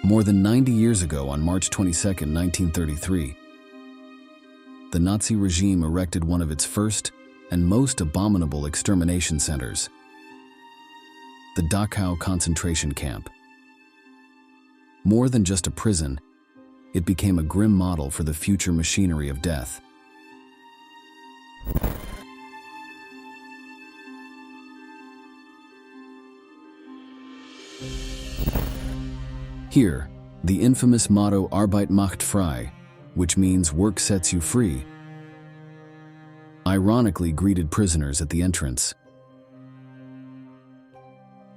More than 90 years ago, on March 22, 1933, the Nazi regime erected one of its first and most abominable extermination centers, the Dachau concentration camp. More than just a prison, it became a grim model for the future machinery of death. Here, the infamous motto Arbeit macht frei, which means work sets you free, ironically greeted prisoners at the entrance.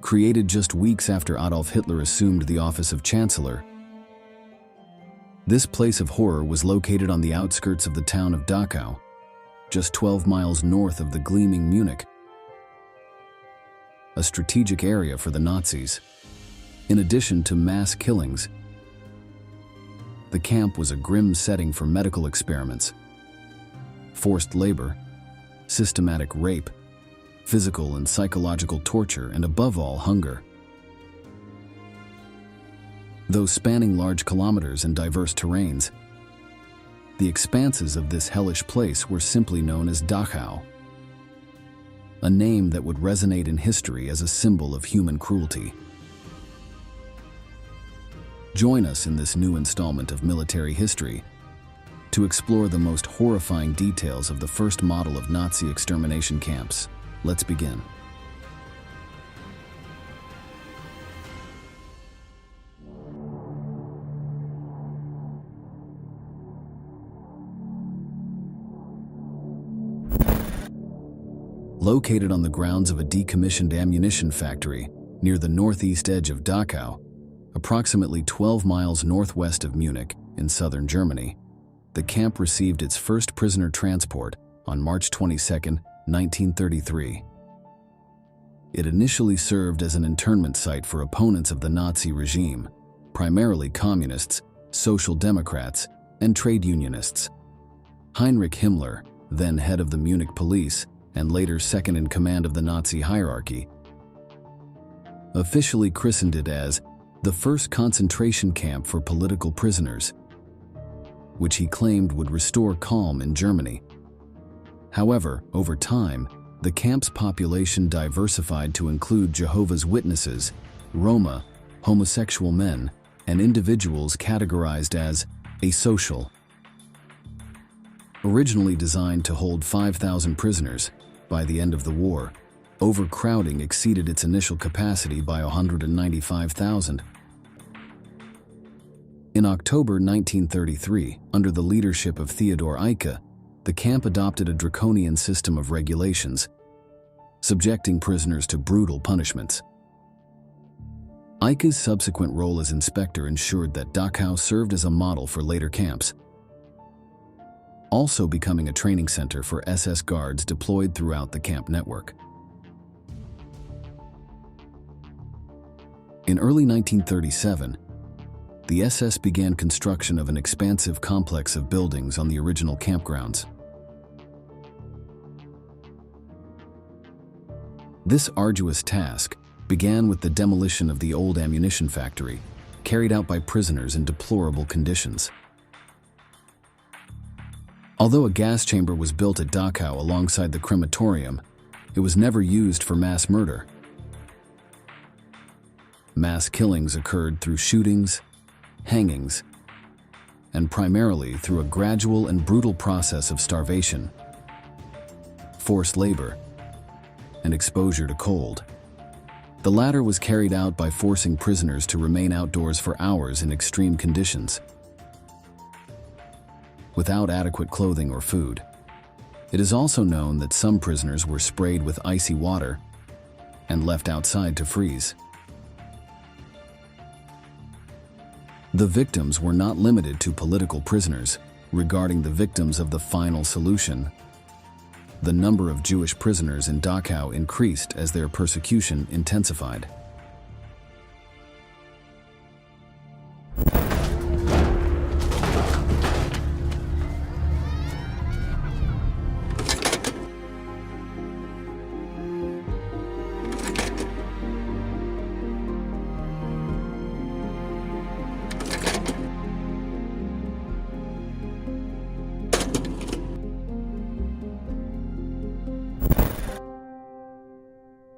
Created just weeks after Adolf Hitler assumed the office of Chancellor, this place of horror was located on the outskirts of the town of Dachau, just 12 miles north of the gleaming Munich, a strategic area for the Nazis. In addition to mass killings, the camp was a grim setting for medical experiments, forced labor, systematic rape, physical and psychological torture, and above all, hunger. Though spanning large kilometers and diverse terrains, the expanses of this hellish place were simply known as Dachau, a name that would resonate in history as a symbol of human cruelty. Join us in this new installment of military history to explore the most horrifying details of the first model of Nazi extermination camps. Let's begin. Located on the grounds of a decommissioned ammunition factory near the northeast edge of Dachau, approximately 12 miles northwest of Munich in southern Germany, the camp received its first prisoner transport on March 22, 1933. It initially served as an internment site for opponents of the Nazi regime, primarily communists, social democrats, and trade unionists. Heinrich Himmler, then head of the Munich police and later second in command of the Nazi hierarchy, officially christened it as the first concentration camp for political prisoners, which he claimed would restore calm in Germany. However, over time, the camp's population diversified to include Jehovah's Witnesses, Roma, homosexual men, and individuals categorized as asocial. Originally designed to hold 5,000 prisoners, by the end of the war, overcrowding exceeded its initial capacity by 195,000. In October 1933, under the leadership of T0RTURED, the camp adopted a draconian system of regulations, subjecting prisoners to brutal punishments. Eicke's subsequent role as inspector ensured that Dachau served as a model for later camps, also becoming a training center for SS guards deployed throughout the camp network. In early 1937, the SS began construction of an expansive complex of buildings on the original campgrounds. This arduous task began with the demolition of the old ammunition factory, carried out by prisoners in deplorable conditions. Although a gas chamber was built at Dachau alongside the crematorium, it was never used for mass murder. Mass killings occurred through shootings, hangings, and primarily through a gradual and brutal process of starvation, forced labor, and exposure to cold. The latter was carried out by forcing prisoners to remain outdoors for hours in extreme conditions, without adequate clothing or food. It is also known that some prisoners were sprayed with icy water and left outside to freeze. The victims were not limited to political prisoners. Regarding the victims of the final solution, the number of Jewish prisoners in Dachau increased as their persecution intensified.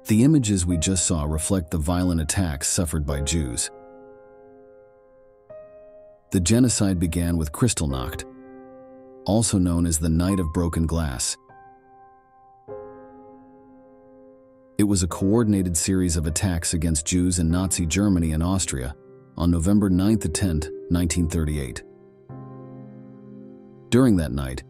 The images we just saw reflect the violent attacks suffered by Jews. The genocide began with Kristallnacht, also known as the Night of Broken Glass. It was a coordinated series of attacks against Jews in Nazi Germany and Austria on November 9 to 10, 1938. During that night,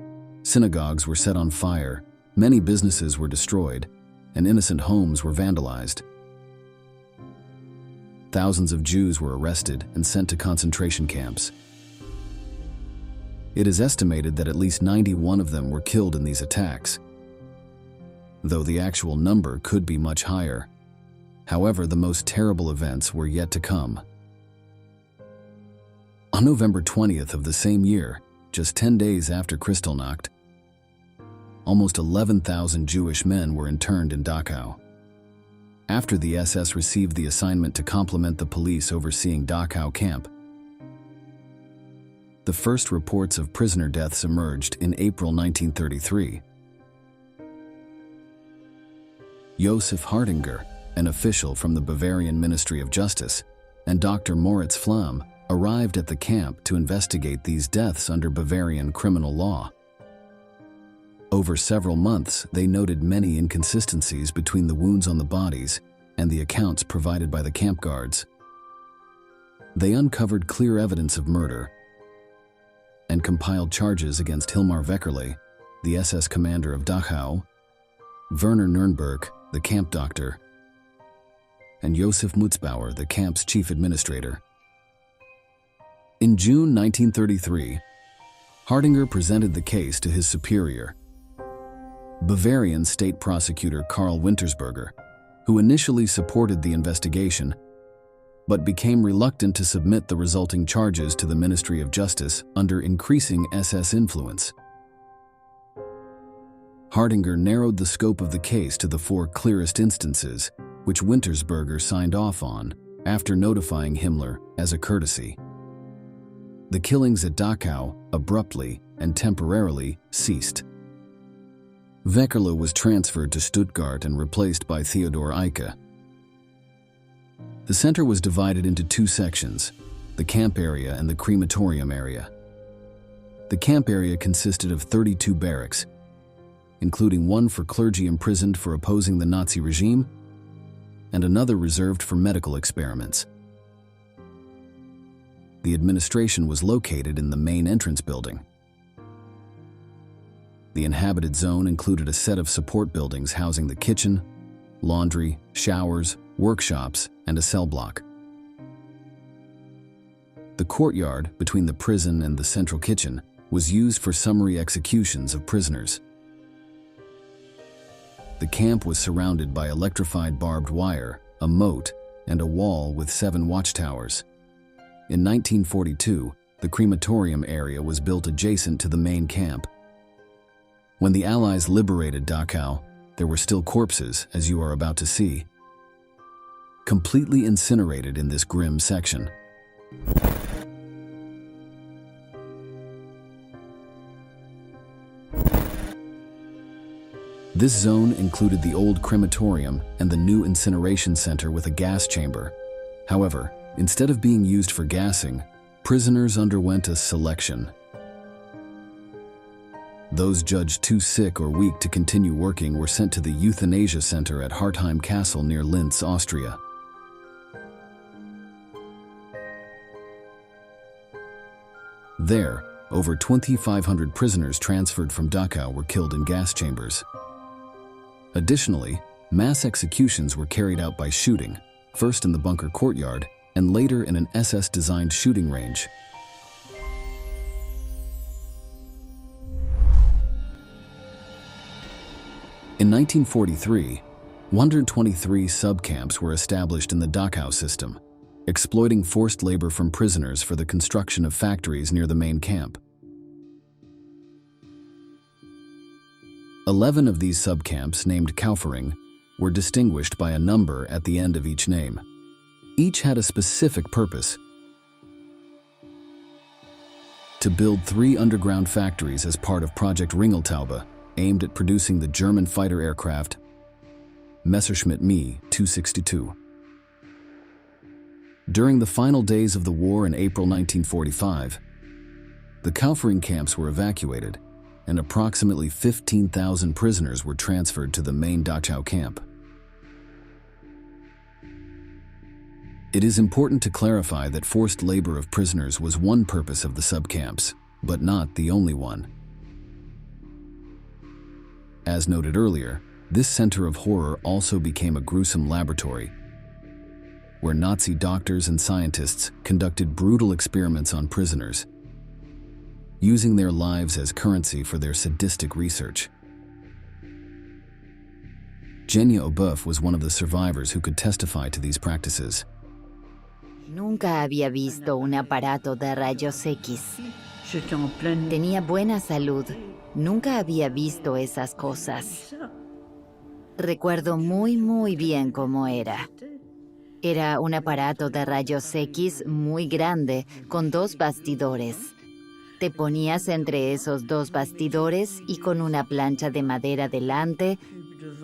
synagogues were set on fire, many businesses were destroyed, and innocent homes were vandalized. Thousands of Jews were arrested and sent to concentration camps. It is estimated that at least 91 of them were killed in these attacks, though the actual number could be much higher. However, the most terrible events were yet to come. On November 20th of the same year, just 10 days after Kristallnacht, almost 11,000 Jewish men were interned in Dachau. After the SS received the assignment to complement the police overseeing Dachau camp, the first reports of prisoner deaths emerged in April 1933. Josef Hartinger, an official from the Bavarian Ministry of Justice, and Dr. Moritz Flamm arrived at the camp to investigate these deaths under Bavarian criminal law. Over several months, they noted many inconsistencies between the wounds on the bodies and the accounts provided by the camp guards. They uncovered clear evidence of murder and compiled charges against Hilmar Weckerle, the SS commander of Dachau, Werner Nürnberg, the camp doctor, and Josef Mutzbauer, the camp's chief administrator. In June 1933, Hartinger presented the case to his superior, Bavarian state prosecutor Karl Wintersberger, who initially supported the investigation but became reluctant to submit the resulting charges to the Ministry of Justice under increasing SS influence. Hartinger narrowed the scope of the case to the 4 clearest instances, which Wintersberger signed off on after notifying Himmler as a courtesy. The killings at Dachau abruptly and temporarily ceased. Weckerle was transferred to Stuttgart and replaced by Theodor Eicke. The center was divided into 2 sections, the camp area and the crematorium area. The camp area consisted of 32 barracks, including one for clergy imprisoned for opposing the Nazi regime and another reserved for medical experiments. The administration was located in the main entrance building. The inhabited zone included a set of support buildings housing the kitchen, laundry, showers, workshops, and a cell block. The courtyard between the prison and the central kitchen was used for summary executions of prisoners. The camp was surrounded by electrified barbed wire, a moat, and a wall with 7 watchtowers. In 1942, the crematorium area was built adjacent to the main camp. When the Allies liberated Dachau, there were still corpses, as you are about to see, completely incinerated in this grim section. This zone included the old crematorium and the new incineration center with a gas chamber. However, instead of being used for gassing, prisoners underwent a selection. Those judged too sick or weak to continue working were sent to the euthanasia center at Hartheim Castle near Linz, Austria. There, over 2,500 prisoners transferred from Dachau were killed in gas chambers. Additionally, mass executions were carried out by shooting, first in the bunker courtyard and later in an SS-designed shooting range. In 1943, 123 subcamps were established in the Dachau system, exploiting forced labor from prisoners for the construction of factories near the main camp. 11 of these subcamps, named Kaufering, were distinguished by a number at the end of each name. Each had a specific purpose: to build 3 underground factories as part of Project Ringeltaube, aimed at producing the German fighter aircraft Messerschmitt Me 262. During the final days of the war in April 1945, the Kaufering camps were evacuated, and approximately 15,000 prisoners were transferred to the main Dachau camp. It is important to clarify that forced labor of prisoners was one purpose of the subcamps, but not the only one. As noted earlier, this center of horror also became a gruesome laboratory, where Nazi doctors and scientists conducted brutal experiments on prisoners, using their lives as currency for their sadistic research. Genia Obuff was one of the survivors who could testify to these practices. Nunca había visto un aparato de rayos X. Tenía buena salud. Nunca había visto esas cosas. Recuerdo muy bien cómo era. Era un aparato de rayos X muy grande, con 2 bastidores. Te ponías entre esos 2 bastidores y con una plancha de madera delante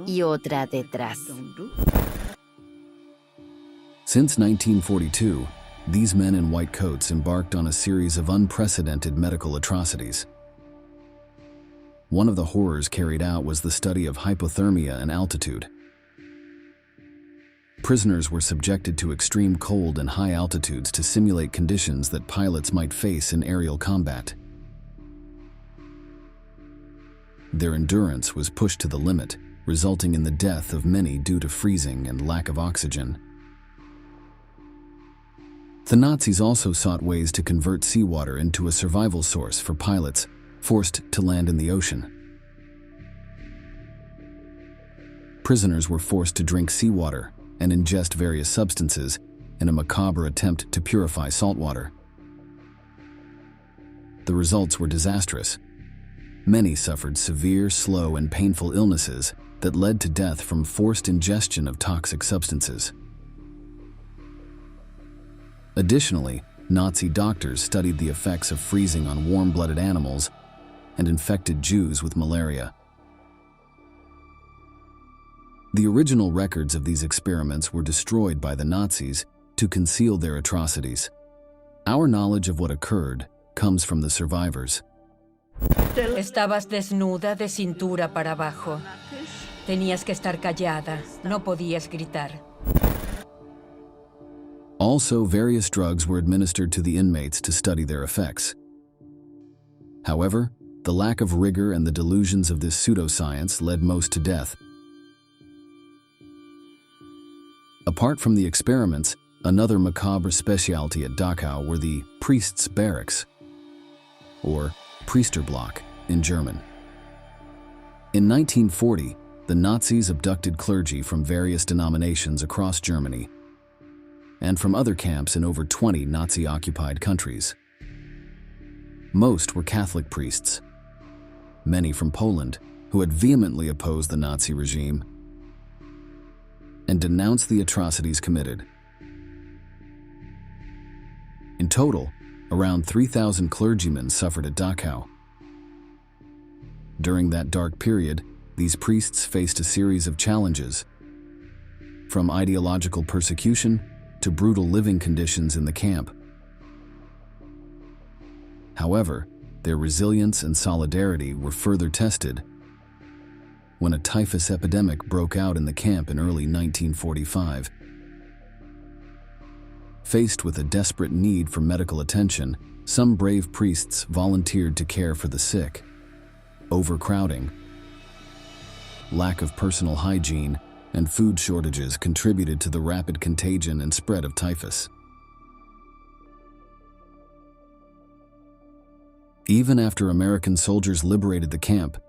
y otra detrás. Since 1942, these men in white coats embarked on a series of unprecedented medical atrocities. One of the horrors carried out was the study of hypothermia and altitude. Prisoners were subjected to extreme cold and high altitudes to simulate conditions that pilots might face in aerial combat. Their endurance was pushed to the limit, resulting in the death of many due to freezing and lack of oxygen. The Nazis also sought ways to convert seawater into a survival source for pilots forced to land in the ocean. Prisoners were forced to drink seawater and ingest various substances in a macabre attempt to purify saltwater. The results were disastrous. Many suffered severe, slow, and painful illnesses that led to death from forced ingestion of toxic substances. Additionally, Nazi doctors studied the effects of freezing on warm-blooded animals and infected Jews with malaria. The original records of these experiments were destroyed by the Nazis to conceal their atrocities. Our knowledge of what occurred comes from the survivors. Estabas desnuda de cintura para abajo. Tenías que estar callada, no podías gritar. Also, various drugs were administered to the inmates to study their effects. However, the lack of rigor and the delusions of this pseudoscience led most to death. Apart from the experiments, another macabre specialty at Dachau were the priests' barracks, or Priesterblock in German. In 1940, the Nazis abducted clergy from various denominations across Germany and from other camps in over 20 Nazi-occupied countries. Most were Catholic priests, many from Poland, who had vehemently opposed the Nazi regime and denounced the atrocities committed. In total, around 3,000 clergymen suffered at Dachau. During that dark period, these priests faced a series of challenges, from ideological persecution to brutal living conditions in the camp. However, their resilience and solidarity were further tested when a typhus epidemic broke out in the camp in early 1945. Faced with a desperate need for medical attention, some brave priests volunteered to care for the sick. Overcrowding, lack of personal hygiene, and food shortages contributed to the rapid contagion and spread of typhus. Even after American soldiers liberated the camp,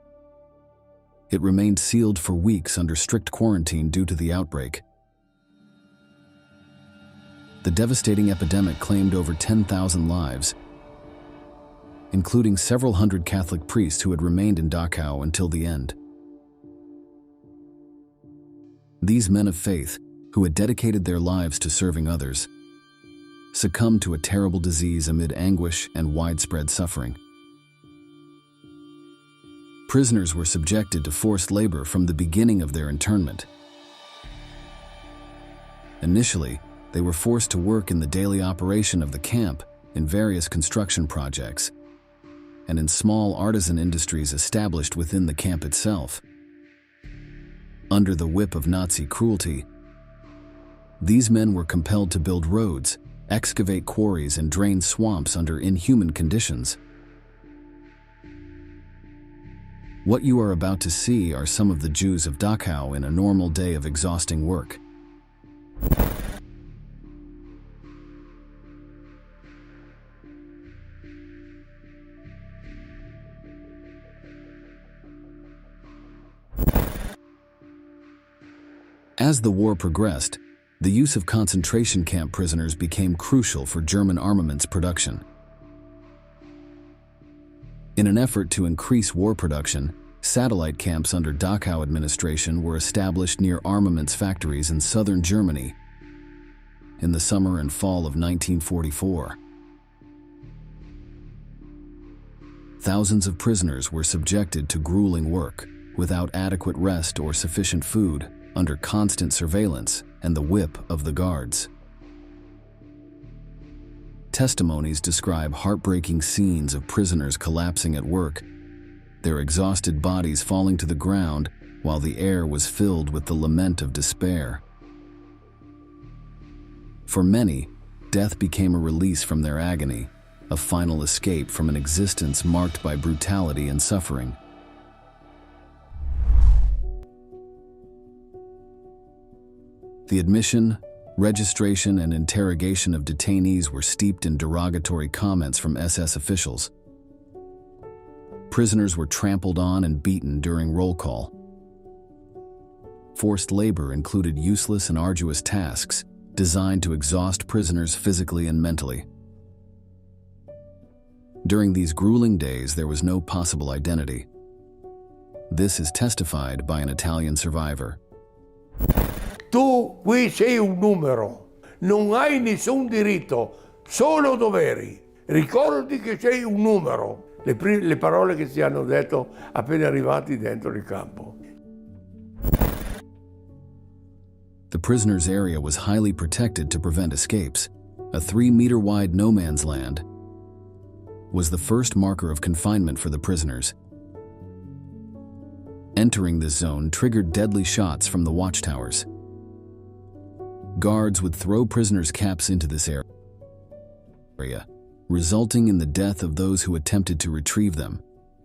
it remained sealed for weeks under strict quarantine due to the outbreak. The devastating epidemic claimed over 10,000 lives, including several hundred Catholic priests who had remained in Dachau until the end. These men of faith, who had dedicated their lives to serving others, succumbed to a terrible disease amid anguish and widespread suffering. Prisoners were subjected to forced labor from the beginning of their internment, Initially, they were forced to work in the daily operation of the camp in various construction projects and in small artisan industries established within the camp itself. Under the whip of Nazi cruelty, these men were compelled to build roads, excavate quarries, and drain swamps under inhuman conditions. What you are about to see are some of the Jews of Dachau in a normal day of exhausting work. As the war progressed, the use of concentration camp prisoners became crucial for German armaments production. In an effort to increase war production, satellite camps under Dachau administration were established near armaments factories in southern Germany in the summer and fall of 1944. Thousands of prisoners were subjected to grueling work, without adequate rest or sufficient food, under constant surveillance and the whip of the guards. Testimonies describe heartbreaking scenes of prisoners collapsing at work, their exhausted bodies falling to the ground while the air was filled with the lament of despair. For many, death became a release from their agony, a final escape from an existence marked by brutality and suffering. The admission, registration, and interrogation of detainees were steeped in derogatory comments from SS officials. Prisoners were trampled on and beaten during roll call. Forced labor included useless and arduous tasks designed to exhaust prisoners physically and mentally. During these grueling days, there was no possible identity. This is testified by an Italian survivor. Tu qui sei un numero, non hai nessun diritto, solo doveri. Ricordati che sei un numero. Le parole che si hanno detto appena arrivati dentro il campo. The prisoners' area was highly protected to prevent escapes. A 3-meter-wide no man's land was the first marker of confinement for the prisoners. Entering this zone triggered deadly shots from the watchtowers. Guards would throw prisoners' caps into this area, resulting in the death of those who attempted to retrieve them.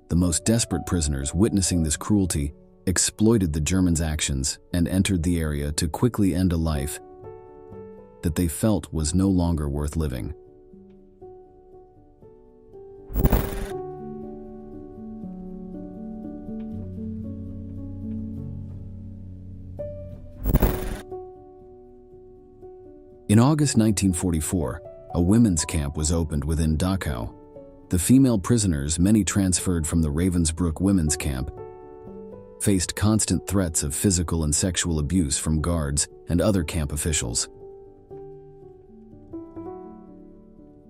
The most desperate prisoners witnessing this cruelty exploited the Germans' actions and entered the area to quickly end a life that they felt was no longer worth living. In August 1944, a women's camp was opened within Dachau. The female prisoners, many transferred from the Ravensbrück women's camp, faced constant threats of physical and sexual abuse from guards and other camp officials.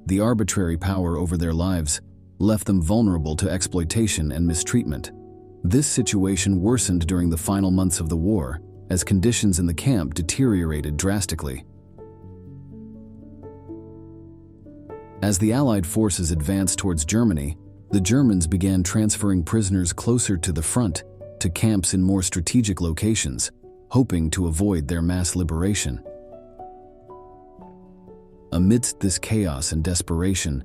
The arbitrary power over their lives left them vulnerable to exploitation and mistreatment. This situation worsened during the final months of the war, as conditions in the camp deteriorated drastically. As the Allied forces advanced towards Germany, the Germans began transferring prisoners closer to the front, to camps in more strategic locations, hoping to avoid their mass liberation. Amidst this chaos and desperation,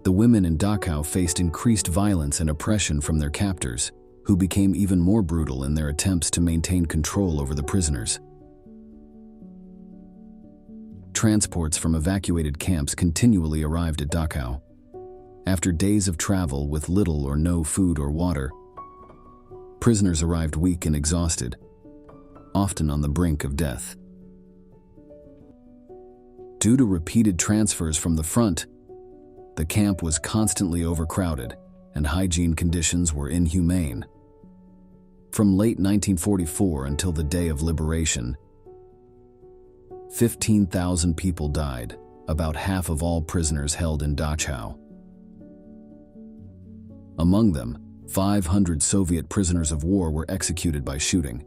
the women in Dachau faced increased violence and oppression from their captors, who became even more brutal in their attempts to maintain control over the prisoners. Transports from evacuated camps continually arrived at Dachau. After days of travel with little or no food or water, prisoners arrived weak and exhausted, often on the brink of death. Due to repeated transfers from the front, the camp was constantly overcrowded and hygiene conditions were inhumane. From late 1944 until the day of liberation, 15,000 people died, about half of all prisoners held in Dachau. Among them, 500 Soviet prisoners of war were executed by shooting.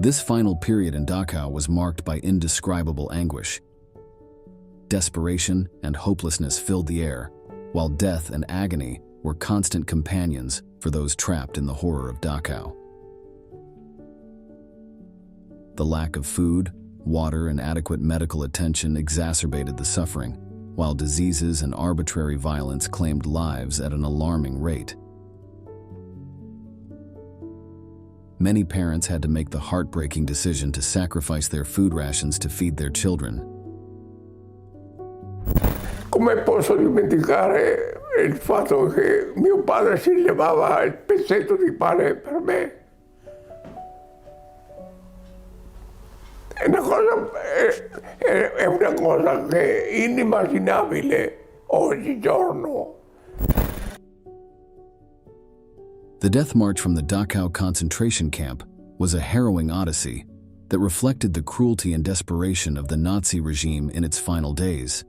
This final period in Dachau was marked by indescribable anguish. Desperation and hopelessness filled the air, while death and agony were constant companions for those trapped in the horror of Dachau. The lack of food, water, and adequate medical attention exacerbated the suffering, while diseases and arbitrary violence claimed lives at an alarming rate. Many parents had to make the heartbreaking decision to sacrifice their food rations to feed their children. Come posso dimenticare il fatto che mio padre si levava il pezzetto di pane per me? È una cosa che è inimmaginabile oggigiorno. The death march from the Dachau concentration camp was a harrowing odyssey that reflected the cruelty and desperation of the Nazi regime in its final days.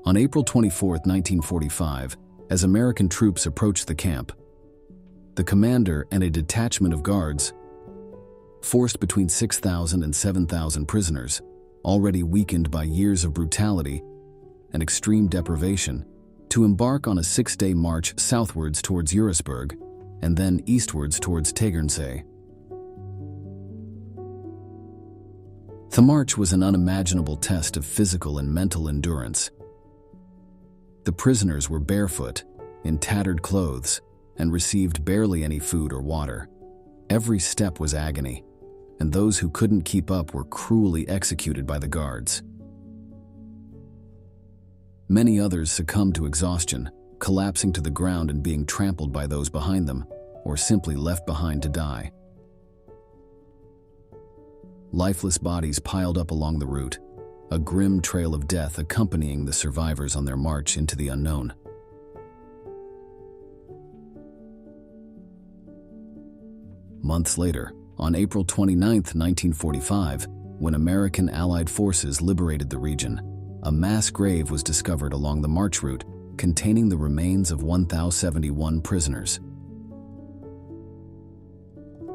On April 24, 1945, as American troops approached the camp, the commander and a detachment of guards forced between 6,000 and 7,000 prisoners, already weakened by years of brutality and extreme deprivation, to embark on a 6-day march southwards towards Ravensbrück and then eastwards towards Tegernsee. The march was an unimaginable test of physical and mental endurance. The prisoners were barefoot, in tattered clothes, and received barely any food or water. Every step was agony, and those who couldn't keep up were cruelly executed by the guards. Many others succumbed to exhaustion, collapsing to the ground and being trampled by those behind them, or simply left behind to die. Lifeless bodies piled up along the route, a grim trail of death accompanying the survivors on their march into the unknown. Months later, on April 29, 1945, when American Allied forces liberated the region, a mass grave was discovered along the march route containing the remains of 1,071 prisoners.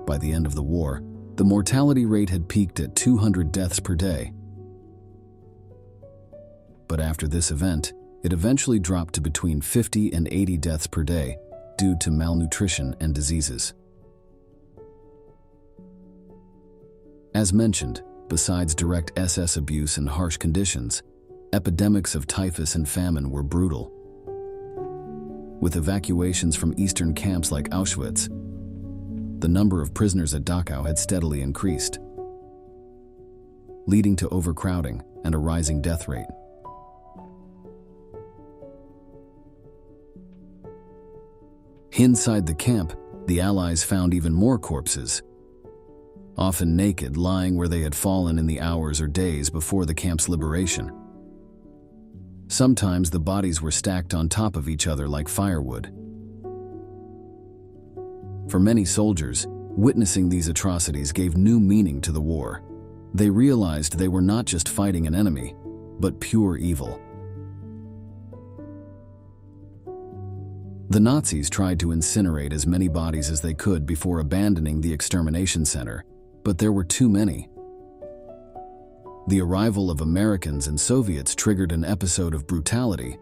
By the end of the war, the mortality rate had peaked at 200 deaths per day. But after this event, it eventually dropped to between 50 and 80 deaths per day due to malnutrition and diseases. As mentioned, besides direct SS abuse and harsh conditions, epidemics of typhus and famine were brutal. With evacuations from eastern camps like Auschwitz, the number of prisoners at Dachau had steadily increased, leading to overcrowding and a rising death rate. Inside the camp, the Allies found even more corpses, often naked, lying where they had fallen in the hours or days before the camp's liberation. Sometimes the bodies were stacked on top of each other like firewood. For many soldiers, witnessing these atrocities gave new meaning to the war. They realized they were not just fighting an enemy, but pure evil. The Nazis tried to incinerate as many bodies as they could before abandoning the extermination center, but there were too many. The arrival of Americans and Soviets triggered an episode of brutality.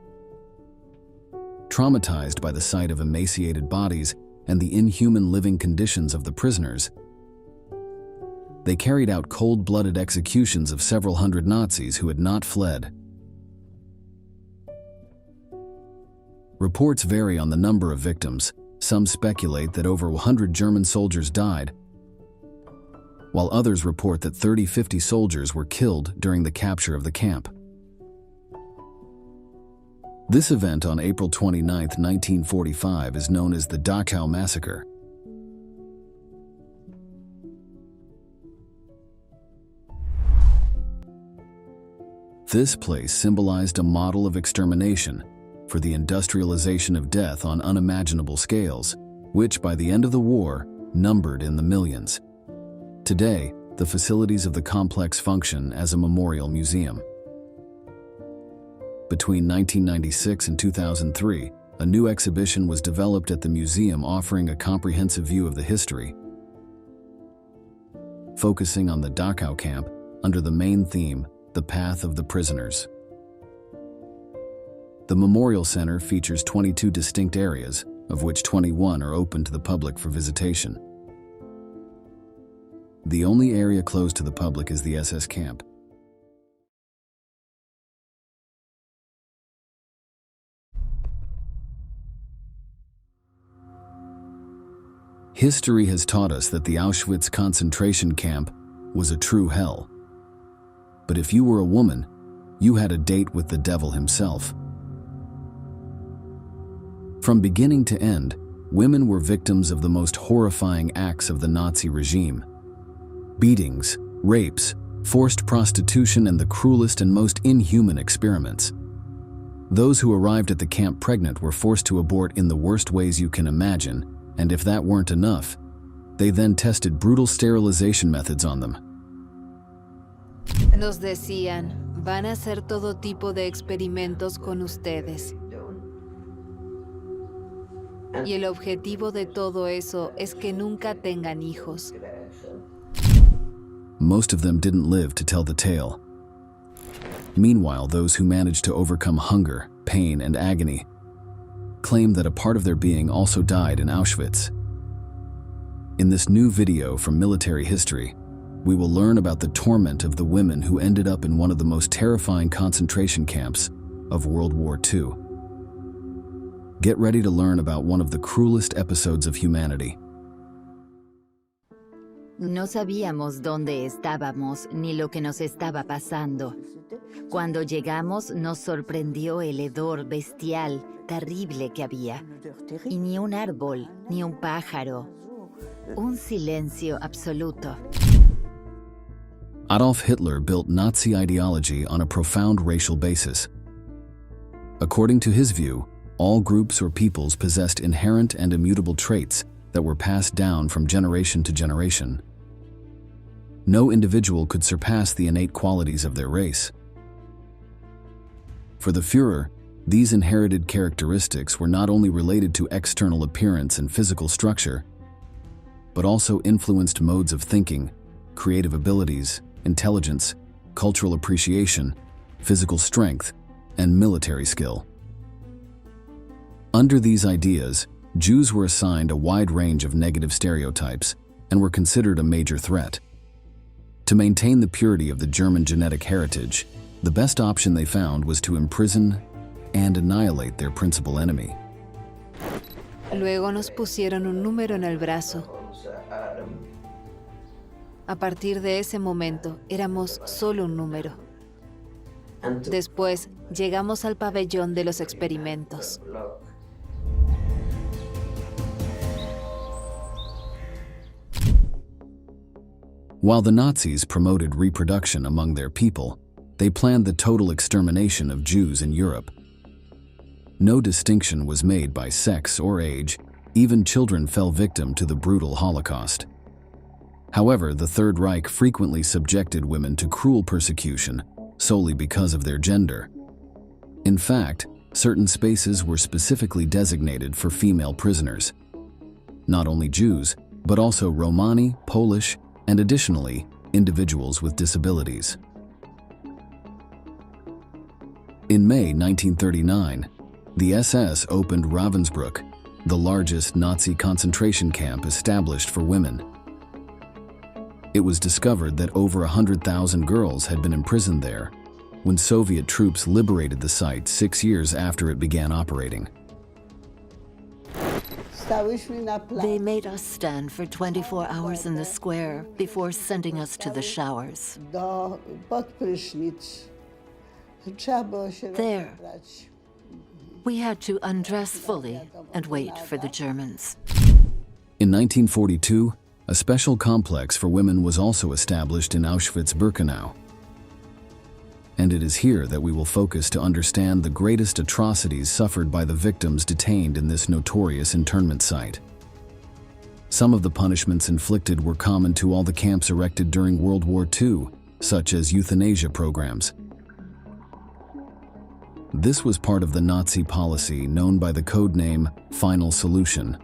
Traumatized by the sight of emaciated bodies and the inhuman living conditions of the prisoners, they carried out cold-blooded executions of several hundred Nazis who had not fled. Reports vary on the number of victims. Some speculate that over 100 German soldiers died, while others report that 30-50 soldiers were killed during the capture of the camp. This event on April 29, 1945 is known as the Dachau Massacre. This place symbolized a model of extermination for the industrialization of death on unimaginable scales, which by the end of the war numbered in the millions. Today, the facilities of the complex function as a memorial museum. Between 1996 and 2003, a new exhibition was developed at the museum offering a comprehensive view of the history, focusing on the Dachau camp under the main theme, The Path of the Prisoners. The Memorial Center features 22 distinct areas, of which 21 are open to the public for visitation. The only area closed to the public is the SS camp. History has taught us that the Auschwitz concentration camp was a true hell. But if you were a woman, you had a date with the devil himself. From beginning to end, women were victims of the most horrifying acts of the Nazi regime. Beatings, rapes, forced prostitution, and the cruelest and most inhuman experiments. Those who arrived at the camp pregnant were forced to abort in the worst ways you can imagine, and if that weren't enough, they then tested brutal sterilization methods on them. Nos decían, van a hacer todo tipo de experimentos con ustedes. Y el objetivo de todo eso es que nunca tengan hijos. Most of them didn't live to tell the tale. Meanwhile, those who managed to overcome hunger, pain, and agony claim that a part of their being also died in Auschwitz. In this new video from military history, we will learn about the torment of the women who ended up in one of the most terrifying concentration camps of World War II. Get ready to learn about one of the cruelest episodes of humanity. No sabíamos dónde estábamos ni lo que nos estaba pasando. Cuando llegamos nos sorprendió el hedor bestial, terrible que había. Y ni un árbol, ni un pájaro. Un silencio absoluto. Adolf Hitler built Nazi ideology on a profound racial basis. According to his view, all groups or peoples possessed inherent and immutable traits that were passed down from generation to generation. No individual could surpass the innate qualities of their race. For the Führer, these inherited characteristics were not only related to external appearance and physical structure, but also influenced modes of thinking, creative abilities, intelligence, cultural appreciation, physical strength, and military skill. Under these ideas, Jews were assigned a wide range of negative stereotypes and were considered a major threat. To maintain the purity of the German genetic heritage, the best option they found was to imprison and annihilate their principal enemy. Luego nos pusieron un número en el brazo. A partir de ese momento, éramos solo un número. Después, llegamos al pabellón de los experimentos. While the Nazis promoted reproduction among their people, they planned the total extermination of Jews in Europe. No distinction was made by sex or age, even children fell victim to the brutal Holocaust. However, the Third Reich frequently subjected women to cruel persecution solely because of their gender. In fact, certain spaces were specifically designated for female prisoners. Not only Jews, but also Romani, Polish, and additionally, individuals with disabilities. In May 1939, the SS opened Ravensbrück, the largest Nazi concentration camp established for women. It was discovered that over 100,000 girls had been imprisoned there when Soviet troops liberated the site 6 years after it began operating. They made us stand for 24 hours in the square before sending us to the showers. There, we had to undress fully and wait for the Germans. In 1942, a special complex for women was also established in Auschwitz-Birkenau. And it is here that we will focus to understand the greatest atrocities suffered by the victims detained in this notorious internment site. Some of the punishments inflicted were common to all the camps erected during World War II, such as euthanasia programs. This was part of the Nazi policy known by the code name Final Solution,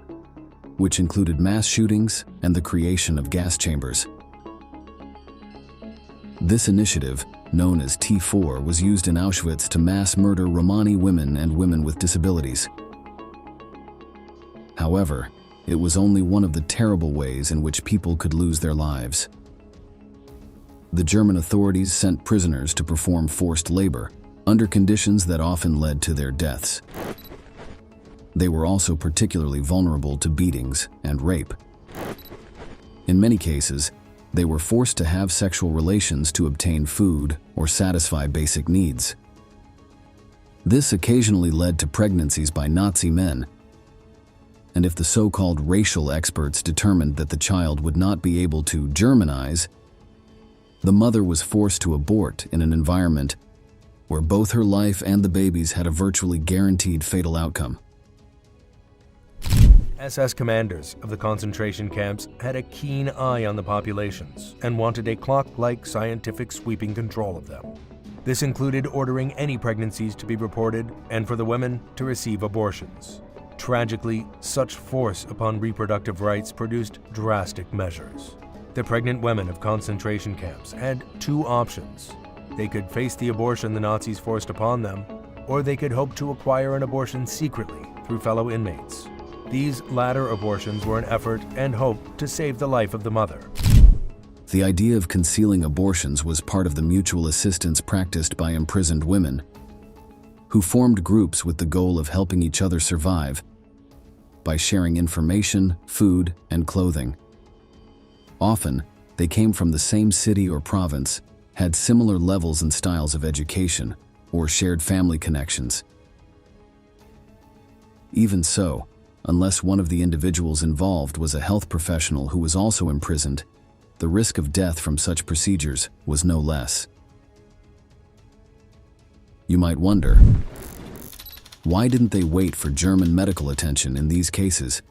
which included mass shootings and the creation of gas chambers. This initiative, known as T4, was used in Auschwitz to mass murder Romani women and women with disabilities. However, it was only one of the terrible ways in which people could lose their lives. The German authorities sent prisoners to perform forced labor, under conditions that often led to their deaths. They were also particularly vulnerable to beatings and rape. In many cases, they were forced to have sexual relations to obtain food or satisfy basic needs. This occasionally led to pregnancies by Nazi men, and if the so-called racial experts determined that the child would not be able to Germanize, the mother was forced to abort in an environment where both her life and the baby's had a virtually guaranteed fatal outcome. SS commanders of the concentration camps had a keen eye on the populations and wanted a clock-like scientific sweeping control of them. This included ordering any pregnancies to be reported and for the women to receive abortions. Tragically, such force upon reproductive rights produced drastic measures. The pregnant women of concentration camps had two options. They could face the abortion the Nazis forced upon them, or they could hope to acquire an abortion secretly through fellow inmates. These latter abortions were an effort and hope to save the life of the mother. The idea of concealing abortions was part of the mutual assistance practiced by imprisoned women, who formed groups with the goal of helping each other survive by sharing information, food, and clothing. Often, they came from the same city or province, had similar levels and styles of education, or shared family connections. Even so, unless one of the individuals involved was a health professional who was also imprisoned, the risk of death from such procedures was no less. You might wonder, why didn't they wait for German medical attention in these cases?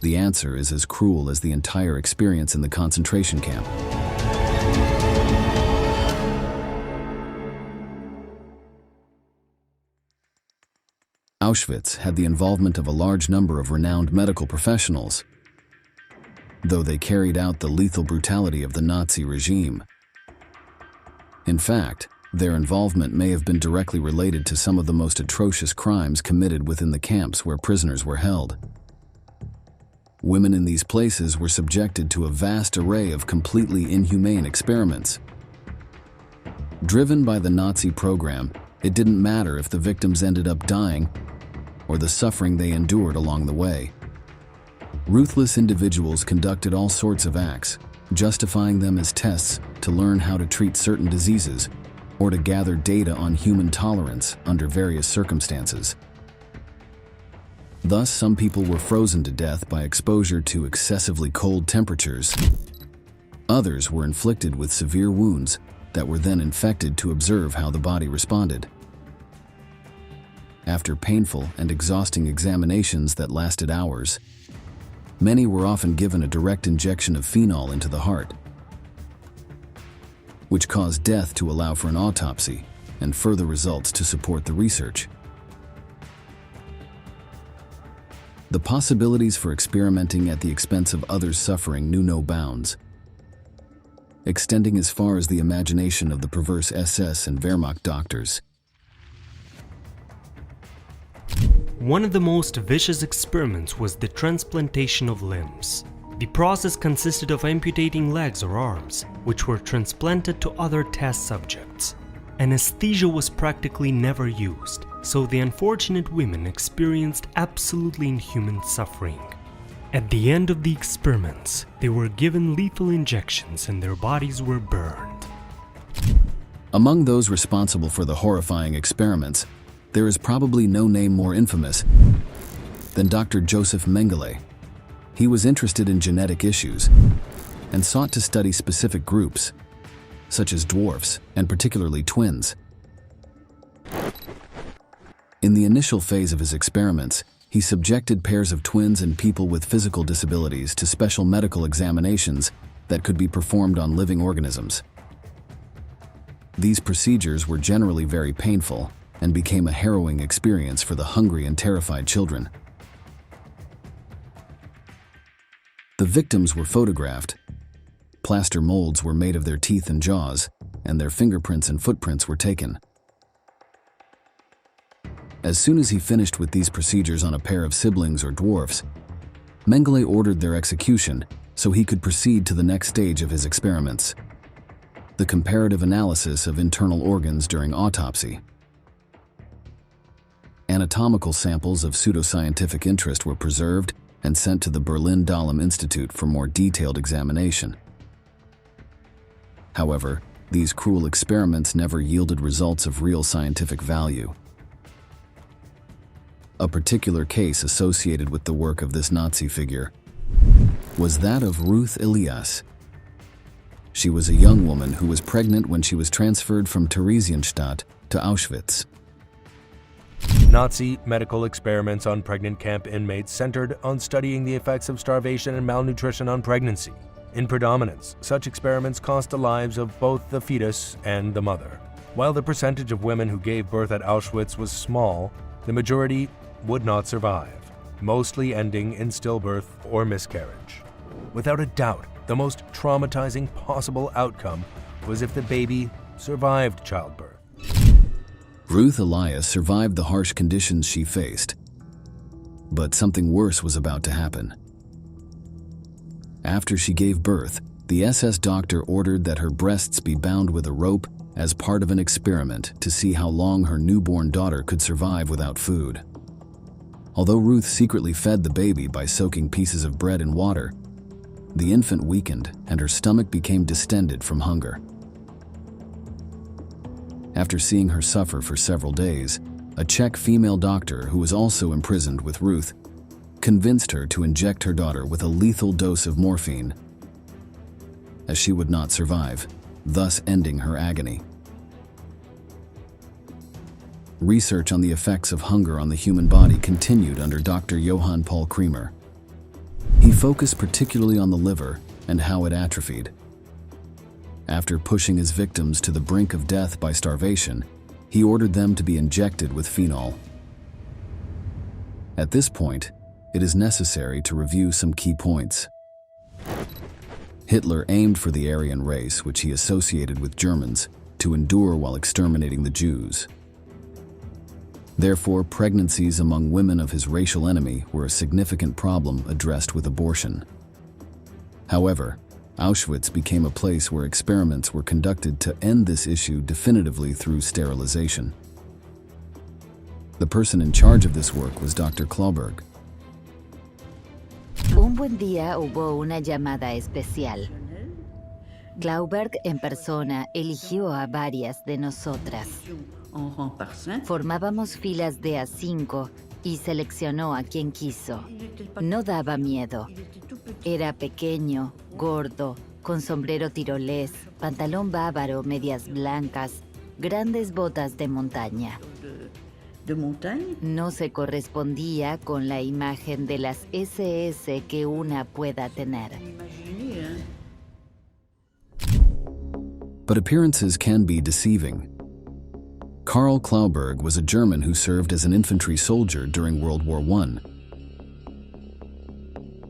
The answer is as cruel as the entire experience in the concentration camp. Auschwitz had the involvement of a large number of renowned medical professionals, though they carried out the lethal brutality of the Nazi regime. In fact, their involvement may have been directly related to some of the most atrocious crimes committed within the camps where prisoners were held. Women in these places were subjected to a vast array of completely inhumane experiments. Driven by the Nazi program, it didn't matter if the victims ended up dying or the suffering they endured along the way. Ruthless individuals conducted all sorts of acts, justifying them as tests to learn how to treat certain diseases or to gather data on human tolerance under various circumstances. Thus, some people were frozen to death by exposure to excessively cold temperatures. Others were inflicted with severe wounds that were then infected to observe how the body responded. After painful and exhausting examinations that lasted hours, many were often given a direct injection of phenol into the heart, which caused death to allow for an autopsy and further results to support the research. The possibilities for experimenting at the expense of others' suffering knew no bounds, extending as far as the imagination of the perverse SS and Wehrmacht doctors. One of the most vicious experiments was the transplantation of limbs. The process consisted of amputating legs or arms, which were transplanted to other test subjects. Anesthesia was practically never used, so the unfortunate women experienced absolutely inhuman suffering. At the end of the experiments, they were given lethal injections and their bodies were burned. Among those responsible for the horrifying experiments, there is probably no name more infamous than Dr. Joseph Mengele. He was interested in genetic issues and sought to study specific groups, such as dwarfs and particularly twins. In the initial phase of his experiments, he subjected pairs of twins and people with physical disabilities to special medical examinations that could be performed on living organisms. These procedures were generally very painful and became a harrowing experience for the hungry and terrified children. The victims were photographed, Plaster molds were made of their teeth and jaws, and their fingerprints and footprints were taken. As soon as he finished with these procedures on a pair of siblings or dwarfs, Mengele ordered their execution so he could proceed to the next stage of his experiments: the comparative analysis of internal organs during autopsy. Anatomical samples of pseudoscientific interest were preserved and sent to the Berlin Dahlem Institute for more detailed examination. However, these cruel experiments never yielded results of real scientific value. A particular case associated with the work of this Nazi figure was that of Ruth Elias. She was a young woman who was pregnant when she was transferred from Theresienstadt to Auschwitz. Nazi medical experiments on pregnant camp inmates centered on studying the effects of starvation and malnutrition on pregnancy. In predominance, such experiments cost the lives of both the fetus and the mother. While the percentage of women who gave birth at Auschwitz was small, the majority would not survive, mostly ending in stillbirth or miscarriage. Without a doubt, the most traumatizing possible outcome was if the baby survived childbirth. Ruth Elias survived the harsh conditions she faced, but something worse was about to happen. After she gave birth, the SS doctor ordered that her breasts be bound with a rope as part of an experiment to see how long her newborn daughter could survive without food. Although Ruth secretly fed the baby by soaking pieces of bread in water, the infant weakened and her stomach became distended from hunger. After seeing her suffer for several days, a Czech female doctor who was also imprisoned with Ruth convinced her to inject her daughter with a lethal dose of morphine, as she would not survive, thus ending her agony. Research on the effects of hunger on the human body continued under Dr. Johann Paul Kremer. He focused particularly on the liver and how it atrophied. After pushing his victims to the brink of death by starvation, he ordered them to be injected with phenol. At this point, it is necessary to review some key points. Hitler aimed for the Aryan race, which he associated with Germans, to endure while exterminating the Jews. Therefore, pregnancies among women of his racial enemy were a significant problem addressed with abortion. However, Auschwitz became a place where experiments were conducted to end this issue definitively through sterilization. The person in charge of this work was Dr. KlLLED. Un buen día hubo una llamada especial. KlLLED en persona eligió a varias de nosotras. Formábamos filas de A5 y seleccionó a quien quiso. No daba miedo. Era pequeño, gordo, con sombrero tirolés, pantalón bávaro, medias blancas, grandes botas de montaña. No se correspondía con la imagen de las SS que una pueda tener. But appearances can be deceiving. Karl KlLLED was a German who served as an infantry soldier during World War I.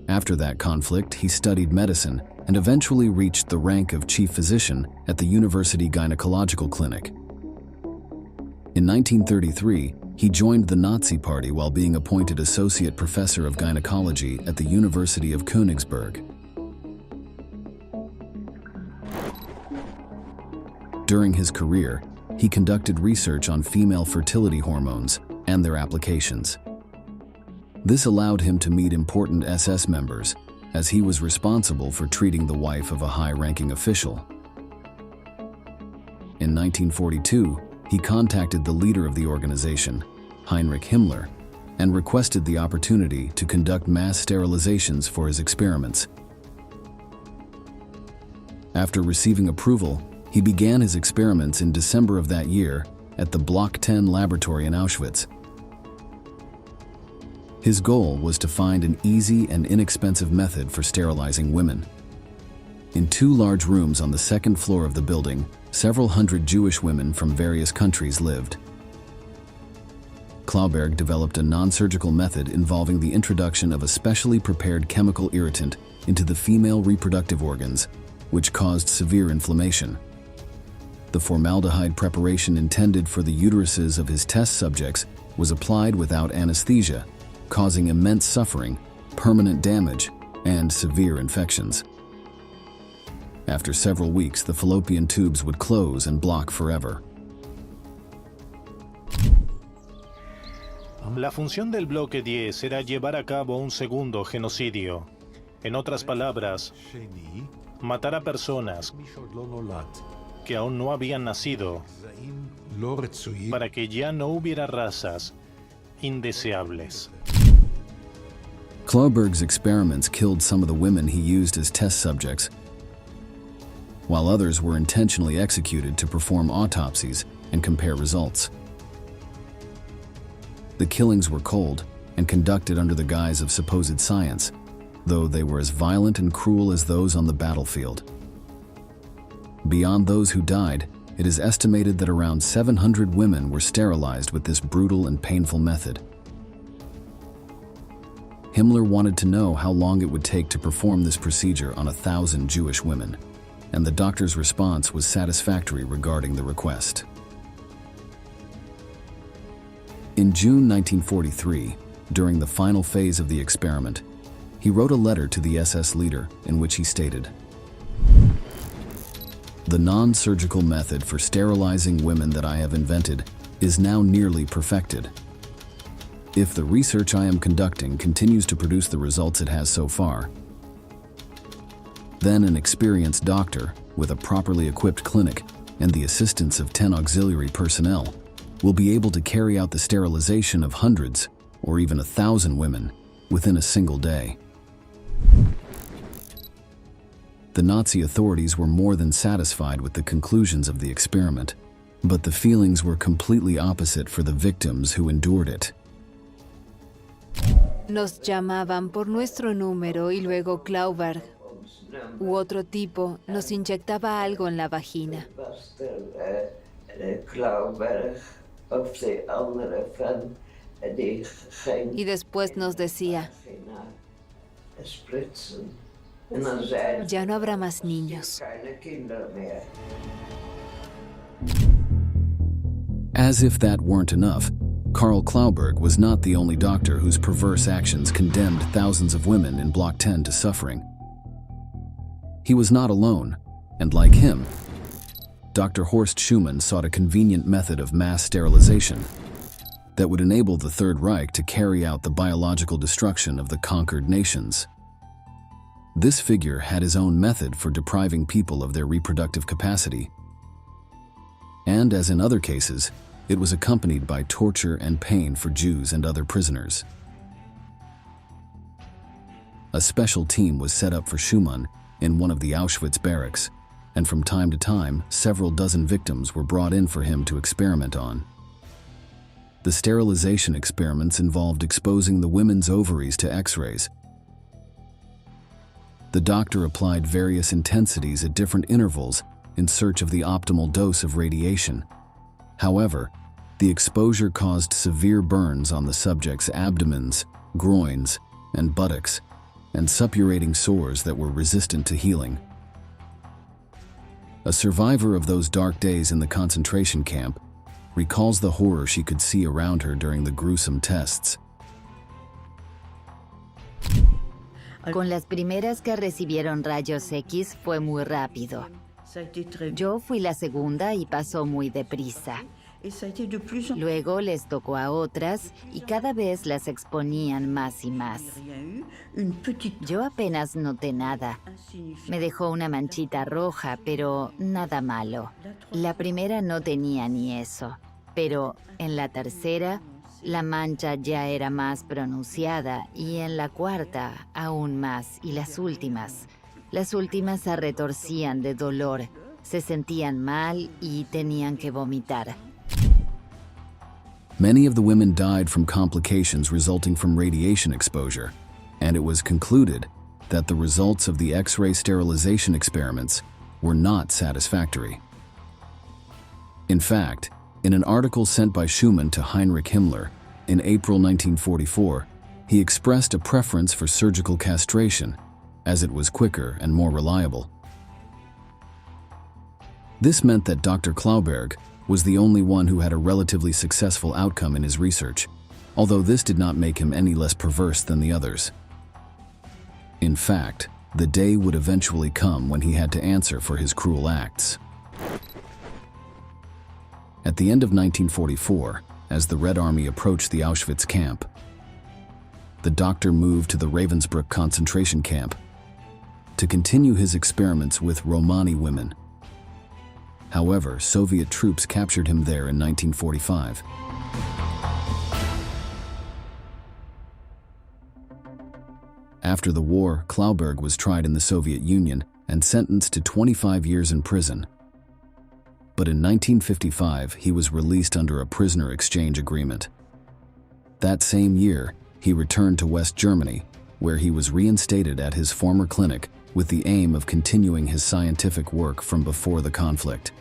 After that conflict, he studied medicine and eventually reached the rank of chief physician at the University Gynecological Clinic. In 1933, he joined the Nazi Party while being appointed associate professor of gynecology at the University of Königsberg. During his career, he conducted research on female fertility hormones and their applications. This allowed him to meet important SS members, as he was responsible for treating the wife of a high-ranking official. In 1942, he contacted the leader of the organization, Heinrich Himmler, and requested the opportunity to conduct mass sterilizations for his experiments. After receiving approval, he began his experiments in December of that year at the Block 10 laboratory in Auschwitz. His goal was to find an easy and inexpensive method for sterilizing women. In 2 large rooms on the 2nd floor of the building, several hundred Jewish women from various countries lived. KlLLED developed a non-surgical method involving the introduction of a specially prepared chemical irritant into the female reproductive organs which caused severe inflammation. The formaldehyde preparation intended for the uteruses of his test subjects was applied without anesthesia, causing immense suffering, permanent damage, and severe infections. After several weeks, the fallopian tubes would close and block forever. La función del bloque 10 era llevar a cabo un segundo genocidio. En otras palabras, matar a personas que aún no habían nacido para que ya no hubiera razas indeseables. KlLLED's experiments killed some of the women he used as test subjects, while others were intentionally executed to perform autopsies and compare results. The killings were cold and conducted under the guise of supposed science, though they were as violent and cruel as those on the battlefield. Beyond those who died, it is estimated that around 700 women were sterilized with this brutal and painful method. Himmler wanted to know how long it would take to perform this procedure on 1,000 Jewish women, and the doctor's response was satisfactory regarding the request. In June 1943, during the final phase of the experiment, he wrote a letter to the SS leader in which he stated, "The non-surgical method for sterilizing women that I have invented is now nearly perfected. If the research I am conducting continues to produce the results it has so far, then an experienced doctor with a properly equipped clinic and the assistance of 10 auxiliary personnel will be able to carry out the sterilization of hundreds or even 1,000 women within a single day." The Nazi authorities were more than satisfied with the conclusions of the experiment, but the feelings were completely opposite for the victims who endured it. Nos llamaban por nuestro número y luego KlLLED u otro tipo nos inyectaba algo en la vagina. Y después nos decía, ya no habrá más niños. As if that weren't enough, KlLLED was not the only doctor whose perverse actions condemned thousands of women in Block 10 to suffering. He was not alone, and like him, Dr. Horst Schumann sought a convenient method of mass sterilization that would enable the Third Reich to carry out the biological destruction of the conquered nations. This figure had his own method for depriving people of their reproductive capacity, and as in other cases, it was accompanied by torture and pain for Jews and other prisoners. A special team was set up for Schumann in one of the Auschwitz barracks, and from time to time, several dozen victims were brought in for him to experiment on. The sterilization experiments involved exposing the women's ovaries to X-rays. The doctor applied various intensities at different intervals in search of the optimal dose of radiation. However, the exposure caused severe burns on the subject's abdomens, groins, and buttocks, and suppurating sores that were resistant to healing. A survivor of those dark days in the concentration camp recalls the horror she could see around her during the gruesome tests. Con las primeras que recibieron rayos X fue muy rápido. Yo fui la segunda y pasó muy deprisa. Luego les tocó a otras y cada vez las exponían más y más. Yo apenas noté nada. Me dejó una manchita roja, pero nada malo. La primera no tenía ni eso, pero en la tercera la mancha ya era más pronunciada y en la cuarta aún más, y las últimas se retorcían de dolor, se sentían mal y tenían que vomitar. Many of the women died from complications resulting from radiation exposure, and it was concluded that the results of the X-ray sterilization experiments were not satisfactory. In fact, in an article sent by Schumann to Heinrich Himmler in April 1944, he expressed a preference for surgical castration, as it was quicker and more reliable. This meant that Dr. KlLLED was the only one who had a relatively successful outcome in his research, although this did not make him any less perverse than the others. In fact, the day would eventually come when he had to answer for his cruel acts. At the end of 1944, as the Red Army approached the Auschwitz camp, the doctor moved to the Ravensbrück concentration camp to continue his experiments with Romani women. However, Soviet troops captured him there in 1945. After the war, KlLLED was tried in the Soviet Union and sentenced to 25 years in prison. But in 1955, he was released under a prisoner exchange agreement. That same year, he returned to West Germany, where he was reinstated at his former clinic with the aim of continuing his scientific work from before the conflict.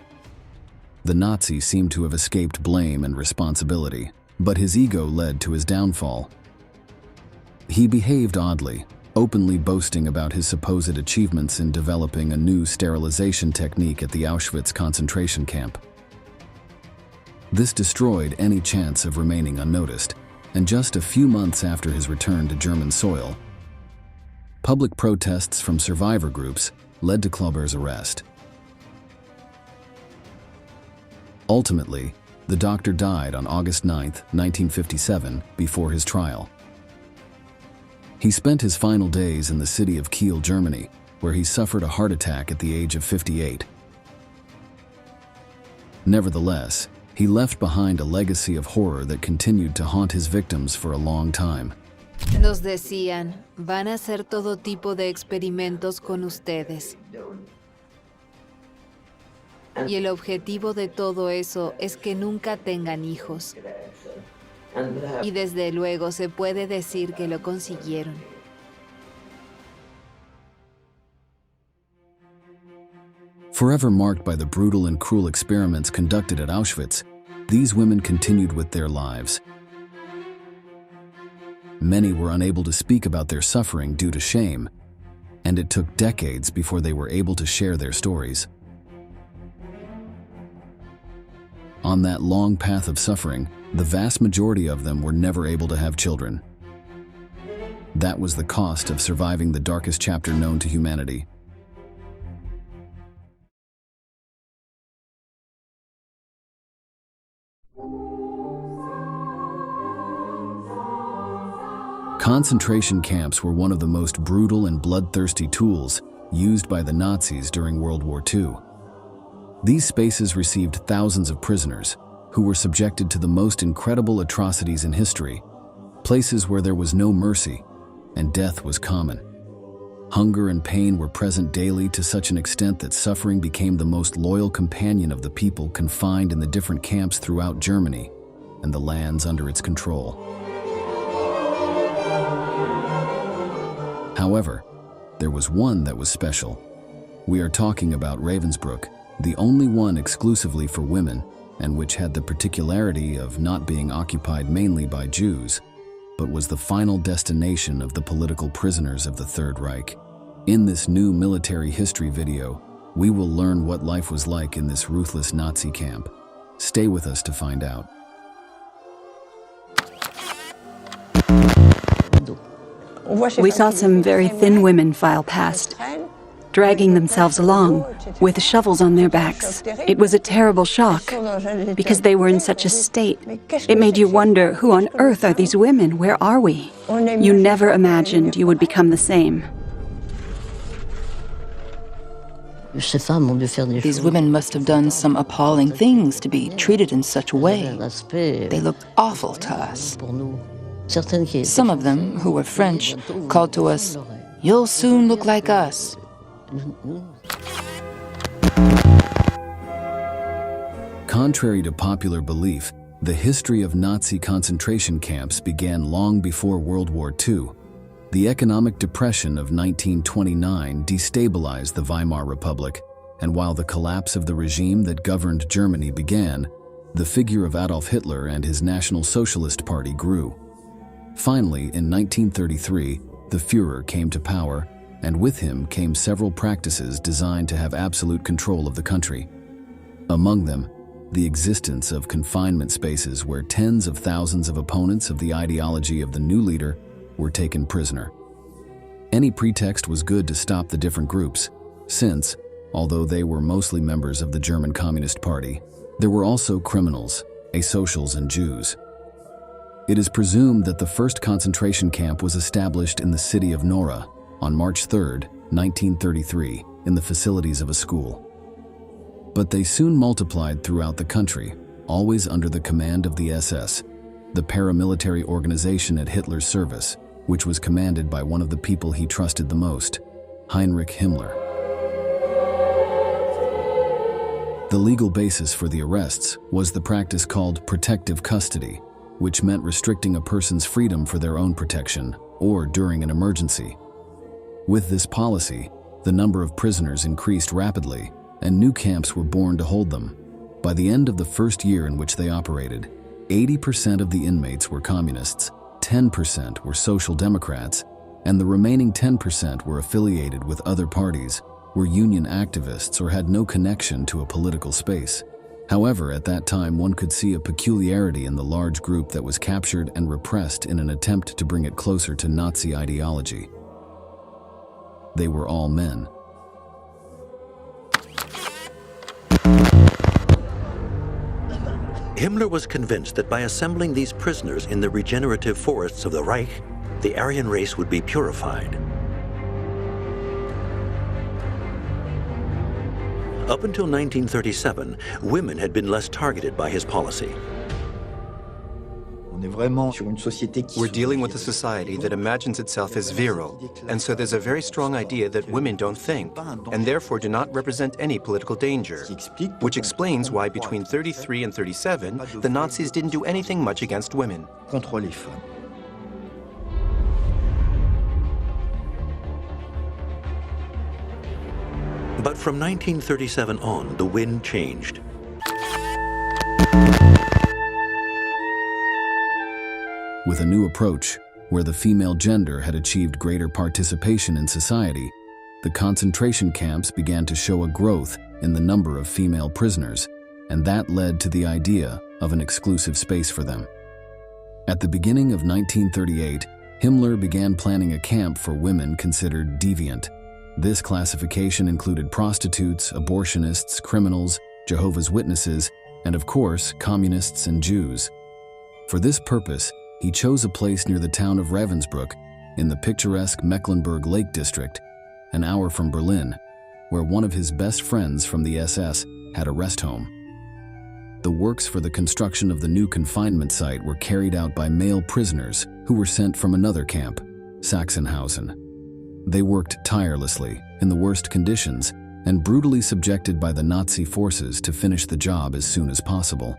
The Nazi seemed to have escaped blame and responsibility, but his ego led to his downfall. He behaved oddly, openly boasting about his supposed achievements in developing a new sterilization technique at the Auschwitz concentration camp. This destroyed any chance of remaining unnoticed, and just a few months after his return to German soil, public protests from survivor groups led to KlLLED's arrest. Ultimately, the doctor died on August 9, 1957, before his trial. He spent his final days in the city of Kiel, Germany, where he suffered a heart attack at the age of 58. Nevertheless, he left behind a legacy of horror that continued to haunt his victims for a long time. Nos decían, van a hacer todo tipo de experimentos con ustedes. Y el objetivo de todo eso es que nunca tengan hijos. Y desde luego se puede decir que lo consiguieron. Forever marked by the brutal and cruel experiments conducted at Auschwitz, these women continued with their lives. Many were unable to speak about their suffering due to shame, and it took decades before they were able to share their stories. On that long path of suffering, the vast majority of them were never able to have children. That was the cost of surviving the darkest chapter known to humanity. Concentration camps were one of the most brutal and bloodthirsty tools used by the Nazis during World War II. These spaces received thousands of prisoners who were subjected to the most incredible atrocities in history, places where there was no mercy and death was common. Hunger and pain were present daily to such an extent that suffering became the most loyal companion of the people confined in the different camps throughout Germany and the lands under its control. However, there was one that was special. We are talking about Ravensbrück, the only one exclusively for women, and which had the particularity of not being occupied mainly by Jews, but was the final destination of the political prisoners of the Third Reich. In this new military history video, we will learn what life was like in this ruthless Nazi camp. Stay with us to find out. We saw some very thin women file past, dragging themselves along with shovels on their backs. It was a terrible shock because they were in such a state. It made you wonder, who on earth are these women? Where are we? You never imagined you would become the same. These women must have done some appalling things to be treated in such a way. They looked awful to us. Some of them, who were French, called to us, "You'll soon look like us." Contrary to popular belief, the history of Nazi concentration camps began long before World War II. The economic depression of 1929 destabilized the Weimar Republic, and while the collapse of the regime that governed Germany began, the figure of Adolf Hitler and his National Socialist Party grew. Finally, in 1933, the Führer came to power, and with him came several practices designed to have absolute control of the country. Among them, the existence of confinement spaces where tens of thousands of opponents of the ideology of the new leader were taken prisoner. Any pretext was good to stop the different groups, since, although they were mostly members of the German Communist Party, there were also criminals, asocials, and Jews. It is presumed that the first concentration camp was established in the city of Nora on March 3, 1933, in the facilities of a school. But they soon multiplied throughout the country, always under the command of the SS, the paramilitary organization at Hitler's service, which was commanded by one of the people he trusted the most, Heinrich Himmler. The legal basis for the arrests was the practice called protective custody, which meant restricting a person's freedom for their own protection or during an emergency. With this policy, the number of prisoners increased rapidly, and new camps were born to hold them. By the end of the first year in which they operated, 80% of the inmates were communists, 10% were social democrats, and the remaining 10% were affiliated with other parties, were union activists, or had no connection to a political space. However, at that time one could see a peculiarity in the large group that was captured and repressed in an attempt to bring it closer to Nazi ideology. They were all men. Himmler was convinced that by assembling these prisoners in the regenerative forests of the Reich, the Aryan race would be purified. Up until 1937, women had been less targeted by his policy. We're dealing with a society that imagines itself as virile, and so there's a very strong idea that women don't think, and therefore do not represent any political danger, which explains why between 33 and 37, the Nazis didn't do anything much against women. But from 1937 on, the wind changed. With a new approach, where the female gender had achieved greater participation in society, the concentration camps began to show a growth in the number of female prisoners, and that led to the idea of an exclusive space for them. At the beginning of 1938, Himmler began planning a camp for women considered deviant. This classification included prostitutes, abortionists, criminals, Jehovah's Witnesses, and of course, communists and Jews. For this purpose, he chose a place near the town of Ravensbrück in the picturesque Mecklenburg Lake District, an hour from Berlin, where one of his best friends from the SS had a rest home. The works for the construction of the new confinement site were carried out by male prisoners who were sent from another camp, Sachsenhausen. They worked tirelessly, in the worst conditions, and brutally subjected by the Nazi forces to finish the job as soon as possible.